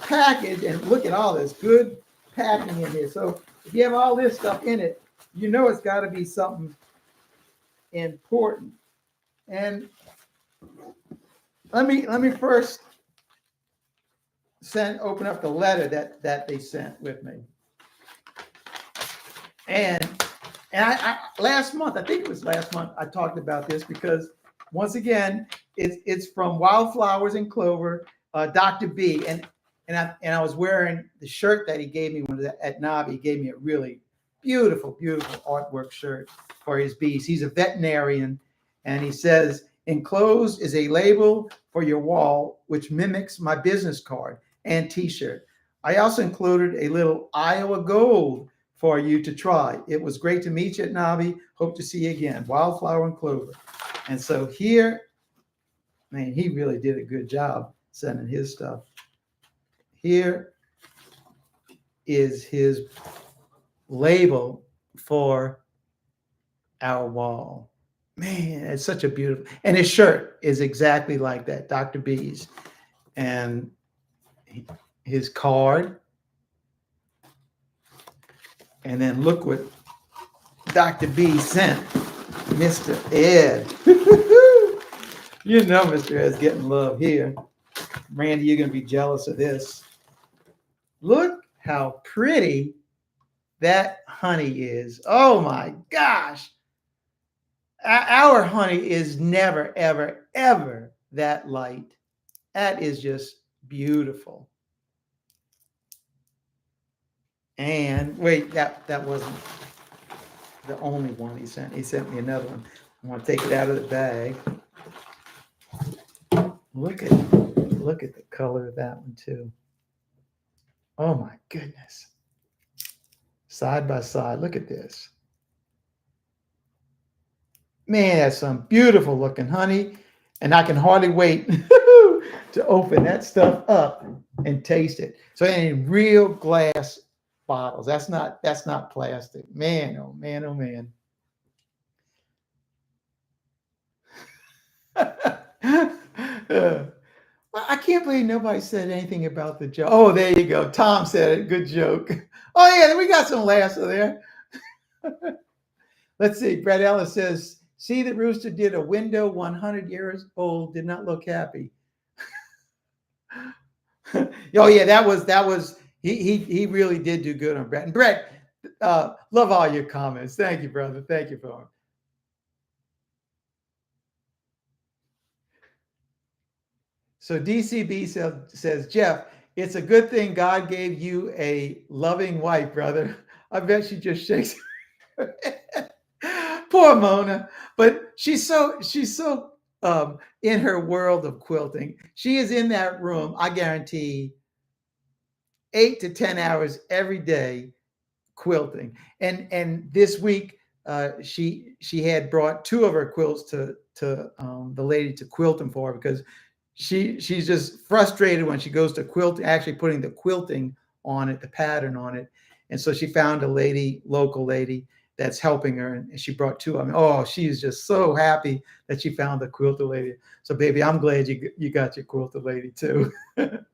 package, and look at all this good packing in here. So if you have all this stuff in it, you know it's got to be something important. And let me first open up the letter that they sent with me. And I last month, I think it was last month, I talked about this because once again, it's from Wildflowers and Clover, Dr. B. And I was wearing the shirt that he gave me when at Nabi. He gave me a really beautiful, beautiful artwork shirt for his bees. He's a veterinarian, and he says, enclosed is a label for your wall, which mimics my business card and t-shirt. I also included a little Iowa gold for you to try. It was great to meet you at Nabi. Hope to see you again. Wildflower and Clover. And so here, man, he really did a good job sending his stuff. Here is his label for our wall. Man, it's such a beautiful, and his shirt is exactly like that, Dr. B's. And his card. And then look what Dr. B sent Mr. Ed. You know Mr. Ed's getting love here. Randy, you're going to be jealous of this. Look how pretty that honey is. Oh my gosh. Our honey is never, ever, ever that light. That is just beautiful. And wait, that wasn't the only one he sent. He sent me another one. I want to take it out of the bag. Look at the color of that one too. Oh my goodness. Side by side, look at this. Man, that's some beautiful looking honey. And I can hardly wait to open that stuff up and taste it. So in real glass bottles. That's not plastic. Man, oh man, oh man. I can't believe nobody said anything about the joke. Oh, there you go. Tom said it. Good joke. Oh yeah, we got some laughs there. Let's see. Brett Ellis says, see, the rooster did a window 100 years old, did not look happy. Oh yeah, that was he really did do good on Brett. And Brett, love all your comments. Thank you, brother. Thank you for them. So DCB says, Jeff, it's a good thing God gave you a loving wife, brother. I bet she just shakes her head. Poor Mona, but she's so in her world of quilting. She is in that room, I guarantee, 8 to 10 hours every day quilting. And this week she had brought 2 of her quilts to the lady to quilt them for her, because she's just frustrated when she goes to quilt, actually putting the quilting on it, the pattern on it. And so she found a local lady that's helping her, and she brought 2 of them. Oh, she's just so happy that she found the quilter lady. So baby, I'm glad you got your quilter lady too. It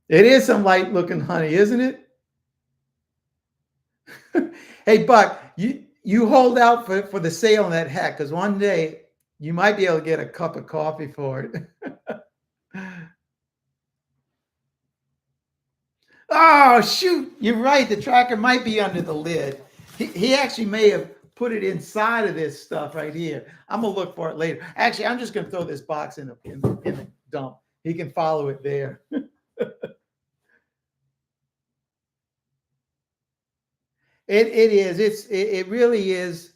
is some light looking honey, isn't it? Hey Buck, you hold out for the sale on that hat, because one day you might be able to get a cup of coffee for it. Oh shoot, you're right. The tracker might be under the lid. He actually may have put it inside of this stuff right here. I'm gonna look for it later. Actually, I'm just gonna throw this box in the dump. He can follow it there. It is. It really is.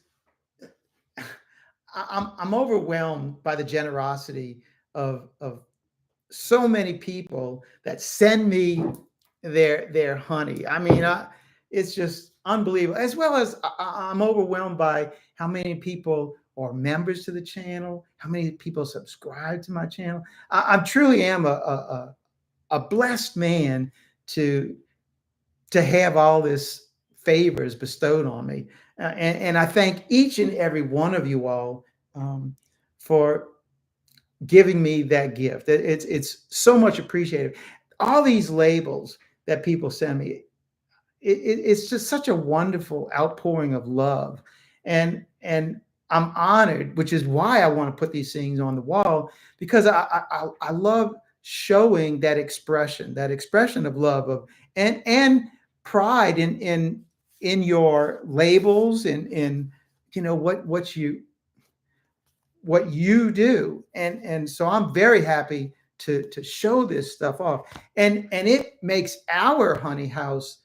I'm overwhelmed by the generosity of so many people that send me their honey. I mean, it's just unbelievable. As well as I'm overwhelmed by how many people are members to the channel, how many people subscribe to my channel. I truly am a blessed man to have all this favors bestowed on me. And I thank each and every one of you all for giving me that gift. It's so much appreciated. All these labels, that people send me, it's just such a wonderful outpouring of love, and I'm honored, which is why I want to put these things on the wall, because I love showing that expression of love, of and pride in your labels, in what you do, and so I'm very happy to show this stuff off, and it makes our honey house,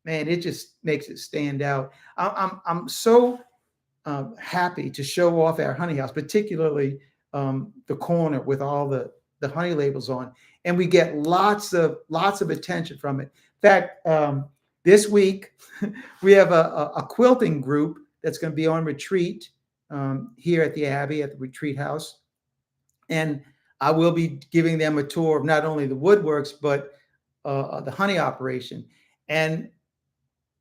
man, it just makes it stand out. I'm so happy to show off our honey house, particularly the corner with all the honey labels on, and we get lots of attention from it. In fact, this week we have a quilting group that's going to be on retreat here at the Abbey, at the retreat house, and I will be giving them a tour of not only the woodworks but the honey operation. And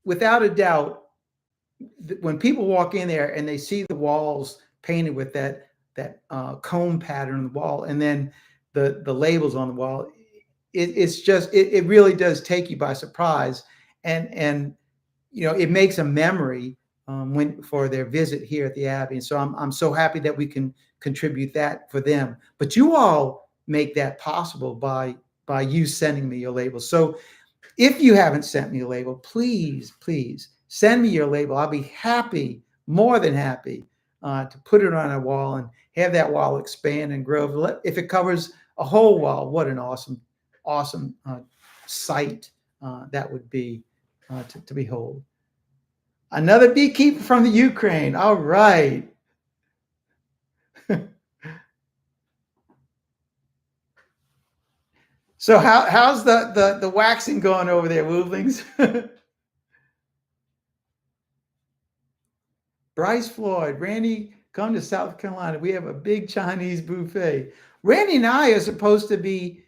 without a doubt, when people walk in there and they see the walls painted with that comb pattern on the wall, and then the labels on the wall, it really does take you by surprise, and it makes a memory when for their visit here at the Abbey. And so I'm so happy that we can contribute that for them. But you all make that possible by you sending me your labels. So if you haven't sent me a label, please send me your label. I'll be happy, more than happy, to put it on a wall and have that wall expand and grow. If it covers a whole wall, what an awesome sight that would be to behold. Another beekeeper from the Ukraine. All right. So how's the waxing going over there, Wooblings? Bryce Floyd, Randy, come to South Carolina. We have a big Chinese buffet. Randy and I are supposed to be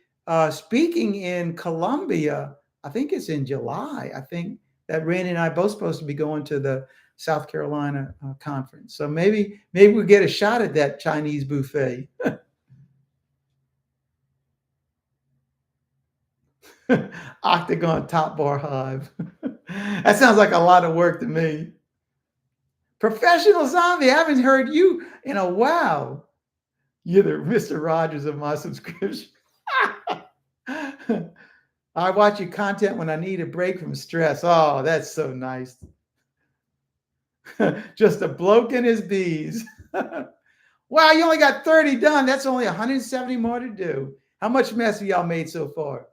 speaking in Columbia. I think it's in July. I think that Randy and I are both supposed to be going to the South Carolina conference. So maybe we get a shot at that Chinese buffet. Octagon Top Bar Hive. That sounds like a lot of work to me. Professional Zombie, I haven't heard you in a while. You're the Mr. Rogers of my subscription. I watch your content when I need a break from stress. Oh, that's so nice. Just a bloke and his bees. Wow, you only got 30 done. That's only 170 more to do. How much mess have y'all made so far?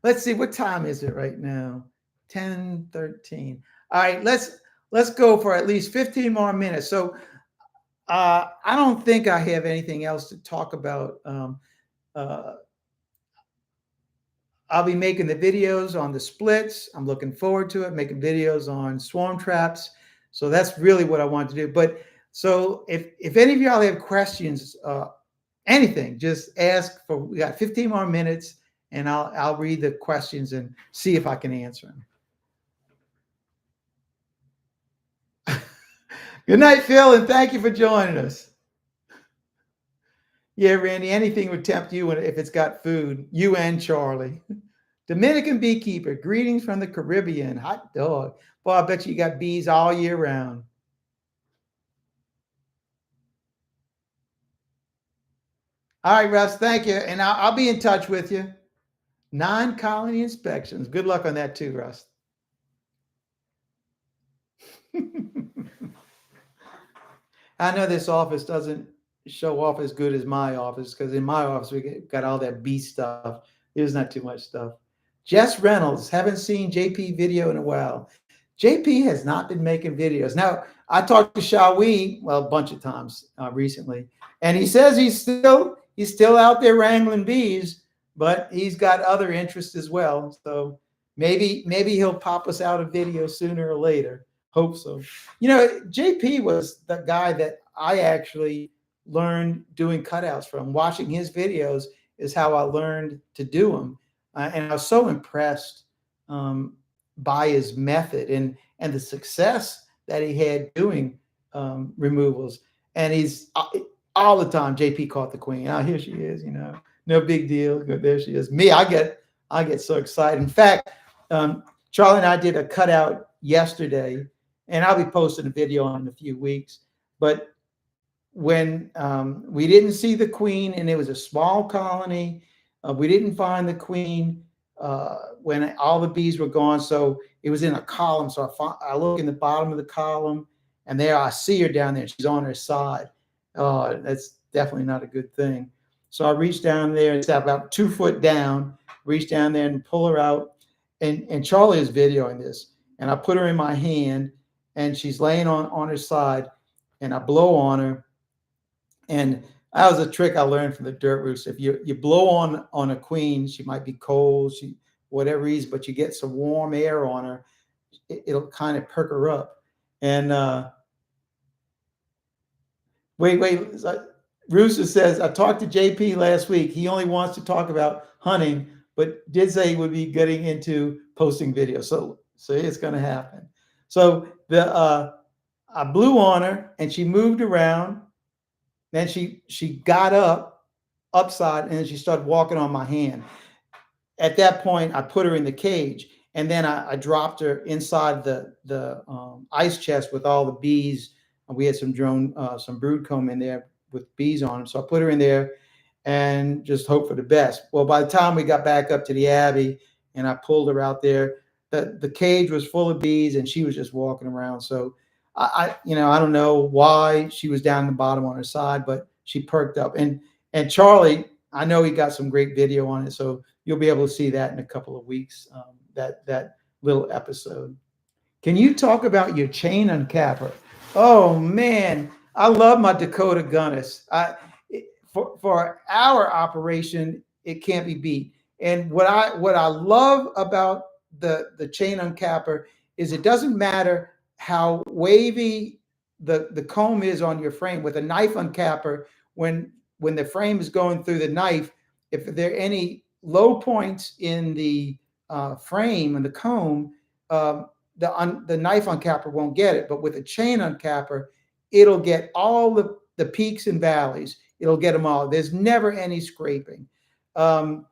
Let's see, what time is it right now? 10:13. All right, let's go for at least 15 more minutes. So I don't think I have anything else to talk about. I'll be making the videos on the splits. I'm looking forward to it, making videos on swarm traps. So that's really what I want to do. But so if any of y'all have questions, anything, just ask. We got 15 more minutes, and I'll read the questions and see if I can answer them. Good night, Phil, and thank you for joining us. Yeah, Randy, anything would tempt you if it's got food. You and Charlie. Dominican beekeeper, greetings from the Caribbean. Hot dog. Boy, I bet you got bees all year round. All right, Russ, thank you. And I'll be in touch with you. Non-colony inspections. Good luck on that too, Russ. I know this office doesn't show off as good as my office, because in my office we got all that bee stuff. There's not too much stuff. Jess Reynolds, haven't seen JP video in a while. JP has not been making videos. Now, I talked to Shawi, well, a bunch of times recently, and he says he's still out there wrangling bees, but he's got other interests as well. So maybe he'll pop us out a video sooner or later. Hope so. JP was the guy that I actually learned doing cutouts from. Watching his videos is how I learned to do them. And I was so impressed by his method and the success that he had doing removals. And all the time. JP caught the queen. Oh, here she is. No big deal. There she is. Me, I get so excited. In fact, Charlie and I did a cutout yesterday, and I'll be posting a video on it in a few weeks. But when we didn't see the queen, and it was a small colony, we didn't find the queen when all the bees were gone. So it was in a column. So I look in the bottom of the column, and there I see her down there. She's on her side. That's definitely not a good thing. So I reached down there and sat about 2 foot down, reach down there and pull her out. And Charlie is videoing this. And I put her in my hand, and she's laying on her side, and I blow on her. And that was a trick I learned from the dirt roost. If you blow on a queen, she might be cold, whatever reason, but you get some warm air on her, it'll kind of perk her up. And wait, Rooster says, I talked to JP last week. He only wants to talk about hunting, but did say he would be getting into posting videos. So it's going to happen. So I blew on her, and she moved around. Then she got upside, and then she started walking on my hand. At that point, I put her in the cage, and then I dropped her inside the ice chest with all the bees. And we had some brood comb in there with bees on them. So I put her in there and just hope for the best. Well, by the time we got back up to the Abbey and I pulled her out there, the cage was full of bees, and she was just walking around. So I don't know why she was down the bottom on her side, but she perked up. And Charlie, I know he got some great video on it, so you'll be able to see that in a couple of weeks. That little episode. Can you talk about your chain uncapper? Oh man, I love my Dakota Gunnis. For our operation, it can't be beat. And what I love about the chain uncapper is it doesn't matter how wavy the comb is on your frame. With a knife uncapper, when the frame is going through the knife, if there are any low points in the frame and the comb, the knife uncapper won't get it. But with a chain uncapper, it'll get all the peaks and valleys. It'll get them all. There's never any scraping. The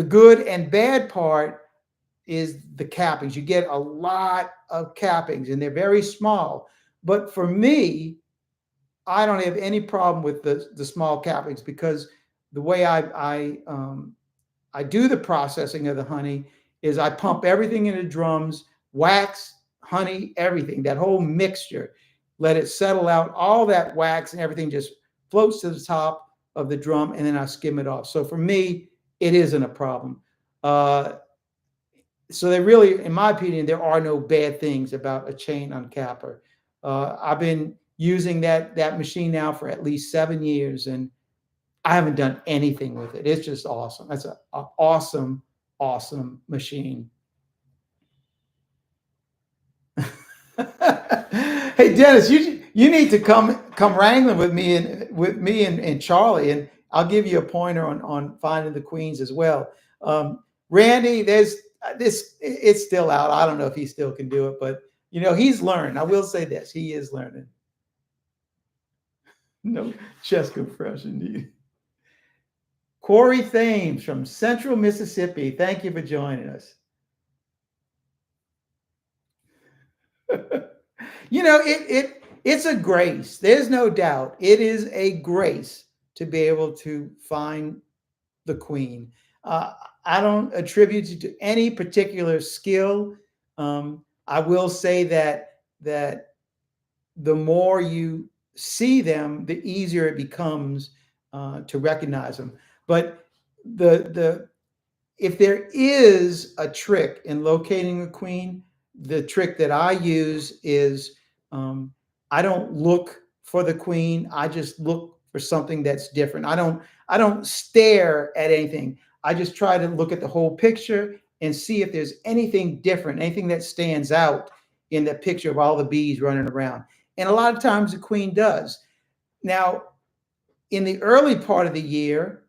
good and bad part is the cappings. You get a lot of cappings, and they're very small. But for me, I don't have any problem with the small cappings, because the way I do the processing of the honey is I pump everything into drums, wax, honey, everything, that whole mixture, let it settle out. All that wax and everything just floats to the top of the drum, and then I skim it off. So for me, it isn't a problem. So they really, in my opinion, there are no bad things about a chain uncapper. I've been using that machine now for at least 7 years, and I haven't done anything with it. It's just awesome. That's an awesome, awesome machine. Hey, Dennis, you need to come wrangling with me and Charlie, and I'll give you a pointer on finding the queens as well. Randy, there's this. It's still out. I don't know if he still can do it, but he's learned. I will say this: he is learning. No chest compression needed. Corey Thames from Central Mississippi. Thank you for joining us. It's a grace. There's no doubt. It is a grace to be able to find the queen. I don't attribute it to any particular skill. I will say that the more you see them, the easier it becomes to recognize them. But if there is a trick in locating a queen, the trick that I use is I don't look for the queen. I just look for something that's different. I don't stare at anything. I just try to look at the whole picture and see if there's anything different, anything that stands out in the picture of all the bees running around. And a lot of times the queen does. Now, in the early part of the year,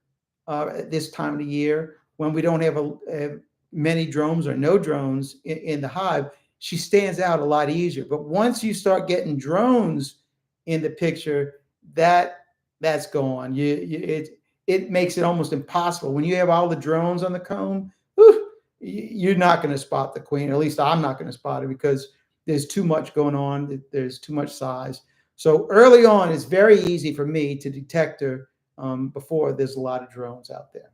at this time of the year, when we don't have many drones or no drones in the hive, she stands out a lot easier. But once you start getting drones in the picture, that that's gone. It makes it almost impossible when you have all the drones on the comb. Whew, you're not going to spot the queen. Or at least I'm not going to spot it because there's too much going on. There's too much size. So early on, it's very easy for me to detect her before there's a lot of drones out there.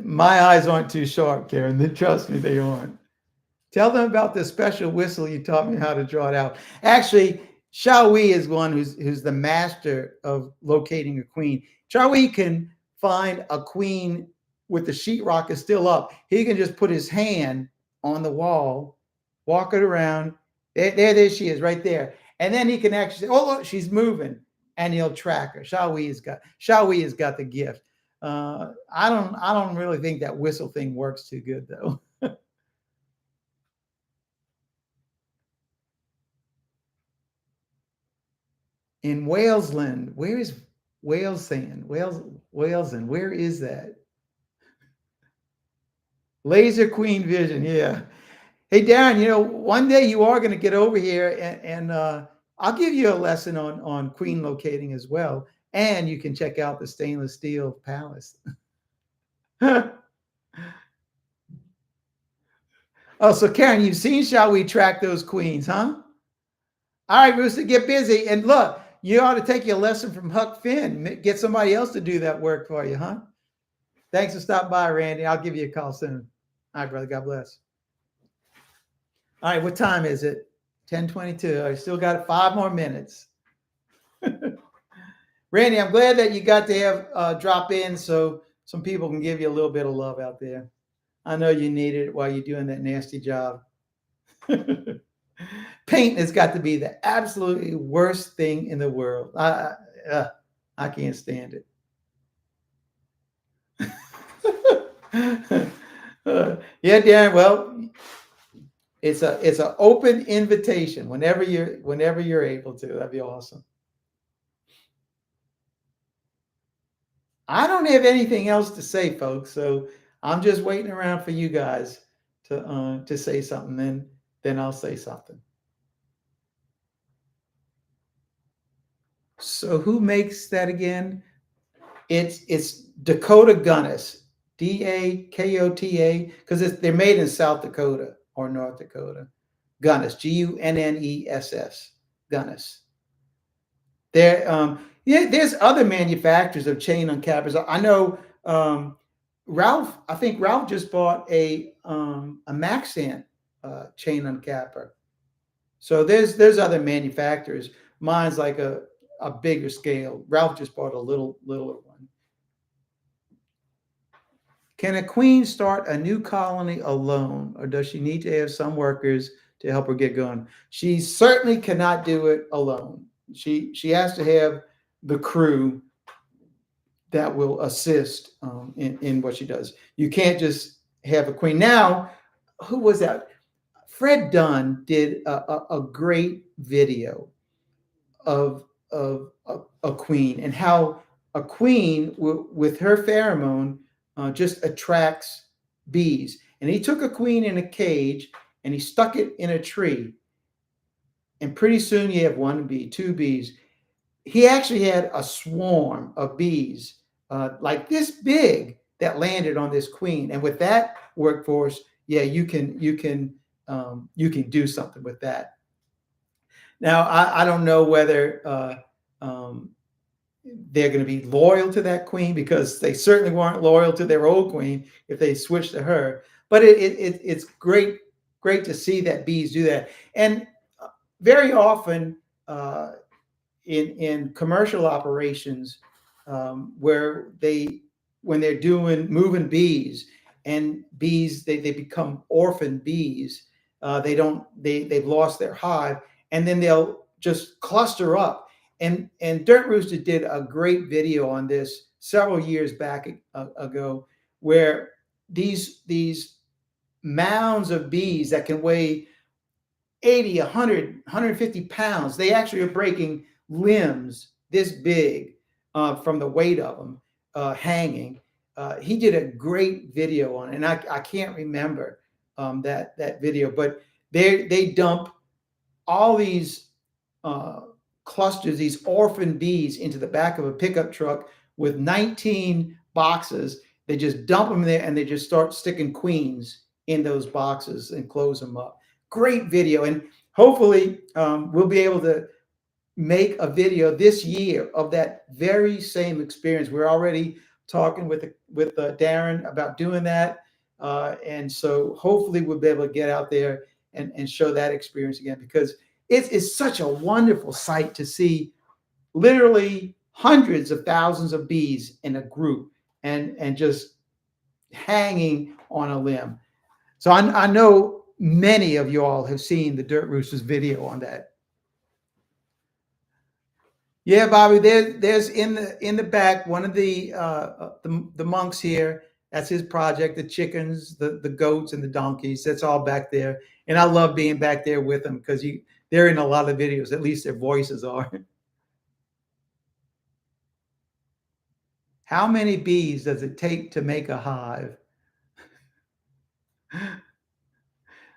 My eyes aren't too sharp, Karen. Trust me, they aren't. Tell them about the special whistle you taught me how to draw it out. Actually, Xiaowei is one who's the master of locating a queen. Xiaowei can find a queen with the sheetrock is still up. He can just put his hand on the wall, walk it around. There she is, right there. And then he can actually say, "Oh, look, she's moving," and he'll track her. Xiaowei has got the gift. I don't really think that whistle thing works too good though. In Walesland, where is Walesland? Walesland, where is that? Laser Queen Vision, yeah. Hey Darren, one day you are going to get over here, and I'll give you a lesson on queen locating as well, and you can check out the stainless steel palace. Oh, so Karen, you've seen Shall We Track Those Queens, huh? All right, Rooster, get busy. And look, you ought to take your lesson from Huck Finn. Get somebody else to do that work for you, huh? Thanks for stopping by, Randy. I'll give you a call soon. All right, brother. God bless. All right, what time is it? 10:22. I still got 5 more minutes. Randy, I'm glad that you got to have drop in so some people can give you a little bit of love out there. I know you need it while you're doing that nasty job. Paint has got to be the absolutely worst thing in the world. I can't stand it. Yeah, Darren. Well, it's an open invitation whenever you're able to. That'd be awesome. I don't have anything else to say, folks. So I'm just waiting around for you guys to say something. Then I'll say something. So who makes that again? It's Dakota Gunnis, Dakota, because they're made in South Dakota or North Dakota. Gunnis, Gunnes, Gunnis. There's other manufacturers of chain uncappers. I know Ralph. I think Ralph just bought a Maxant chain uncapper. So there's other manufacturers. Mine's like a bigger scale. Ralph just bought a littler one. Can a queen start a new colony alone, or does she need to have some workers to help her get going? She certainly cannot do it alone. She has to have the crew that will assist in what she does. You can't just have a queen. Now, who was that? Fred Dunn did a great video of a queen and how a queen with her pheromone just attracts bees. And he took a queen in a cage and he stuck it in a tree. And pretty soon you have 1 bee, 2 bees. He actually had a swarm of bees like this big that landed on this queen. And with that workforce, yeah, you can do something with that. Now, I don't know whether they're going to be loyal to that queen, because they certainly weren't loyal to their old queen if they switched to her. But it's great to see that bees do that. And very often in commercial operations, when they're moving bees, and bees they become orphan bees. They've lost their hive, and then they'll just cluster up. And Dirt Rooster did a great video on this several years back ago, where these mounds of bees that can weigh 80, 100, 150 pounds, they actually are breaking limbs this big from the weight of them hanging. he did a great video on it, and I can't remember that video, but they dump all these clusters, these orphan bees, into the back of a pickup truck with 19 boxes. They just dump them there, and they just start sticking queens in those boxes and close them up. Great video, and hopefully we'll be able to make a video this year of that very same experience. We're already talking with Darren about doing that, and so hopefully we'll be able to get out there and show that experience again, because it's such a wonderful sight to see literally hundreds of thousands of bees in a group and just hanging on a limb. So I know many of you all have seen the Dirt Roosters video on that. Yeah, Bobby, there's in the back one of the monks here. That's his project. The chickens, the goats, and the donkeys. That's all back there. And I love being back there with them because they're in a lot of videos. At least their voices are. How many bees does it take to make a hive?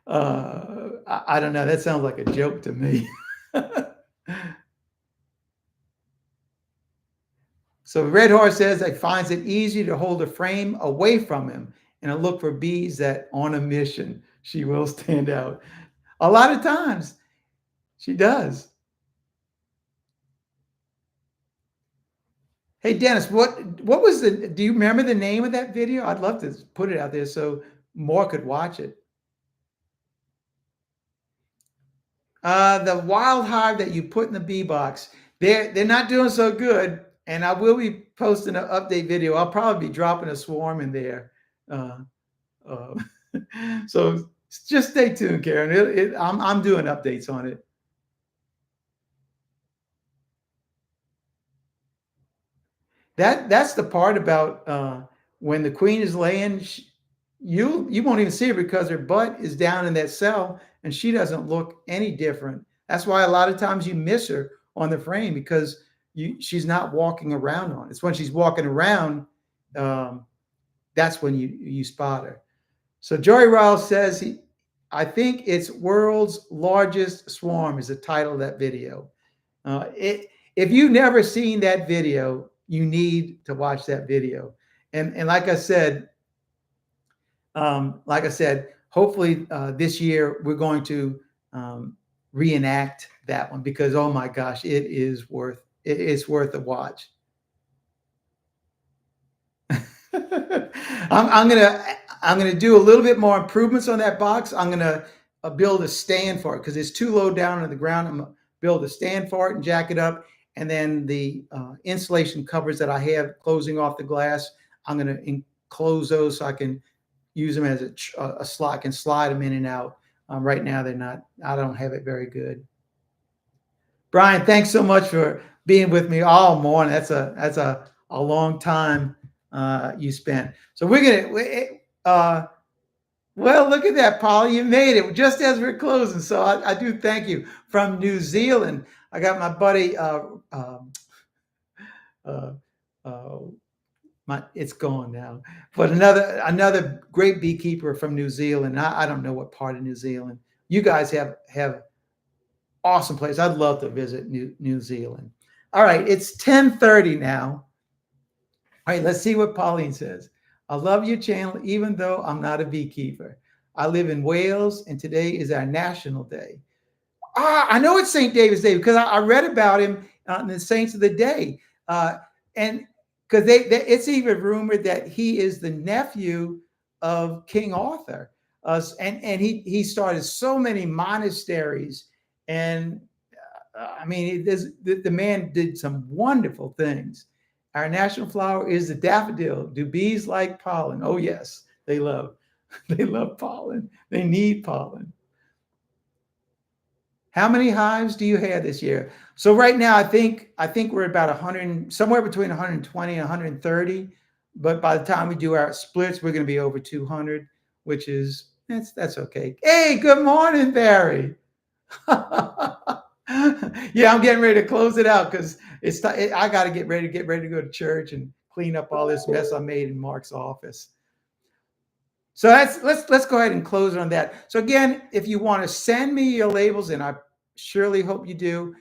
I don't know. That sounds like a joke to me. So Red Horse says he finds it easy to hold a frame away from him and look for bees that on a mission. She will stand out. A lot of times she does. Hey, Dennis, what was do you remember the name of that video? I'd love to put it out there so more could watch it. The wild hive that you put in the bee box, they're not doing so good. And I will be posting an update video. I'll probably be dropping a swarm in there. So just stay tuned, Karen. I'm doing updates on it. That's the part about when the queen is laying, you won't even see her because her butt is down in that cell and she doesn't look any different. That's why a lot of times you miss her on the frame, because she's not walking around on it. It's when she's walking around, that's when you spot her. So Joey Ryle says I think it's World's Largest Swarm is the title of that video. If you've never seen that video, you need to watch that video. And like I said, hopefully this year we're going to reenact that one, because oh my gosh, it's worth a watch. I'm gonna do a little bit more improvements on that box. I'm gonna build a stand for it because it's too low down on the ground. I'm gonna build a stand for it and jack it up, and then the insulation covers that I have closing off the glass, I'm gonna enclose those so I can use them as a slot. I can slide them in and out. Right now they're not. I don't have it very good. Brian, thanks so much for being with me all morning. That's a long time you spent. So we're gonna. Well, look at that, Polly. You made it just as we're closing. So I do thank you from New Zealand. I got my buddy. It's gone now, but another great beekeeper from New Zealand. I don't know what part of New Zealand. You guys have awesome place. I'd love to visit New Zealand. All right, it's 10:30 now. All right, let's see what Pauline says. I love your channel, even though I'm not a beekeeper. I live in Wales, and today is our National Day. I know it's St. David's Day because I read about him in the Saints of the Day, and because it's even rumored that he is the nephew of King Arthur, and he started so many monasteries, and I mean, the man did some wonderful things. Our national flower is the daffodil. Do bees like pollen? Oh yes, they love pollen. They need pollen. How many hives do you have this year? So right now, I think we're about 100, somewhere between 120 and 130. But by the time we do our splits, we're going to be over 200, which is that's okay. Hey, good morning, Barry. Yeah, I'm getting ready to close it out because I got to get ready to go to church and clean up all this mess I made in Mark's office. So let's go ahead and close on that. So again, if you want to send me your labels, and I surely hope you do,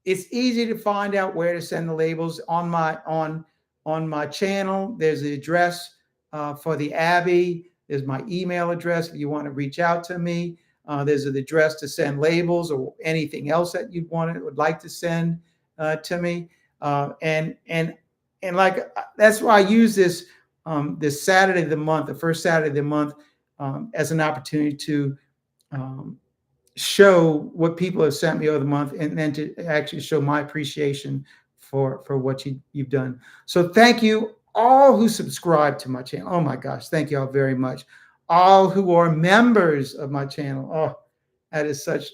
it's easy to find out where to send the labels on my channel. There's the address for the Abbey. There's my email address if you want to reach out to me. There's an address to send labels or anything else that you would like to send to me. And like that's why I use this this Saturday of the month, the first Saturday of the month, as an opportunity to show what people have sent me over the month, and then to actually show my appreciation for what you've done. So thank you all who subscribe to my channel. Oh my gosh, thank you all very much. All who are members of my channel. Oh, that is such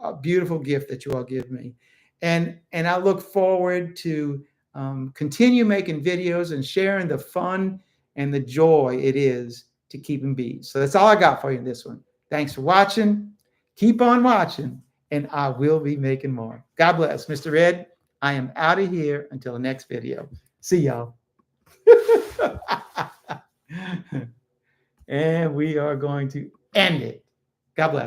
a beautiful gift that you all give me. And I look forward to continue making videos and sharing the fun and the joy it is to keeping bees. So that's all I got for you in this one. Thanks for watching. Keep on watching, and I will be making more. God bless. Mr. Ed, I am out of here until the next video. See y'all. And we are going to end it. God bless.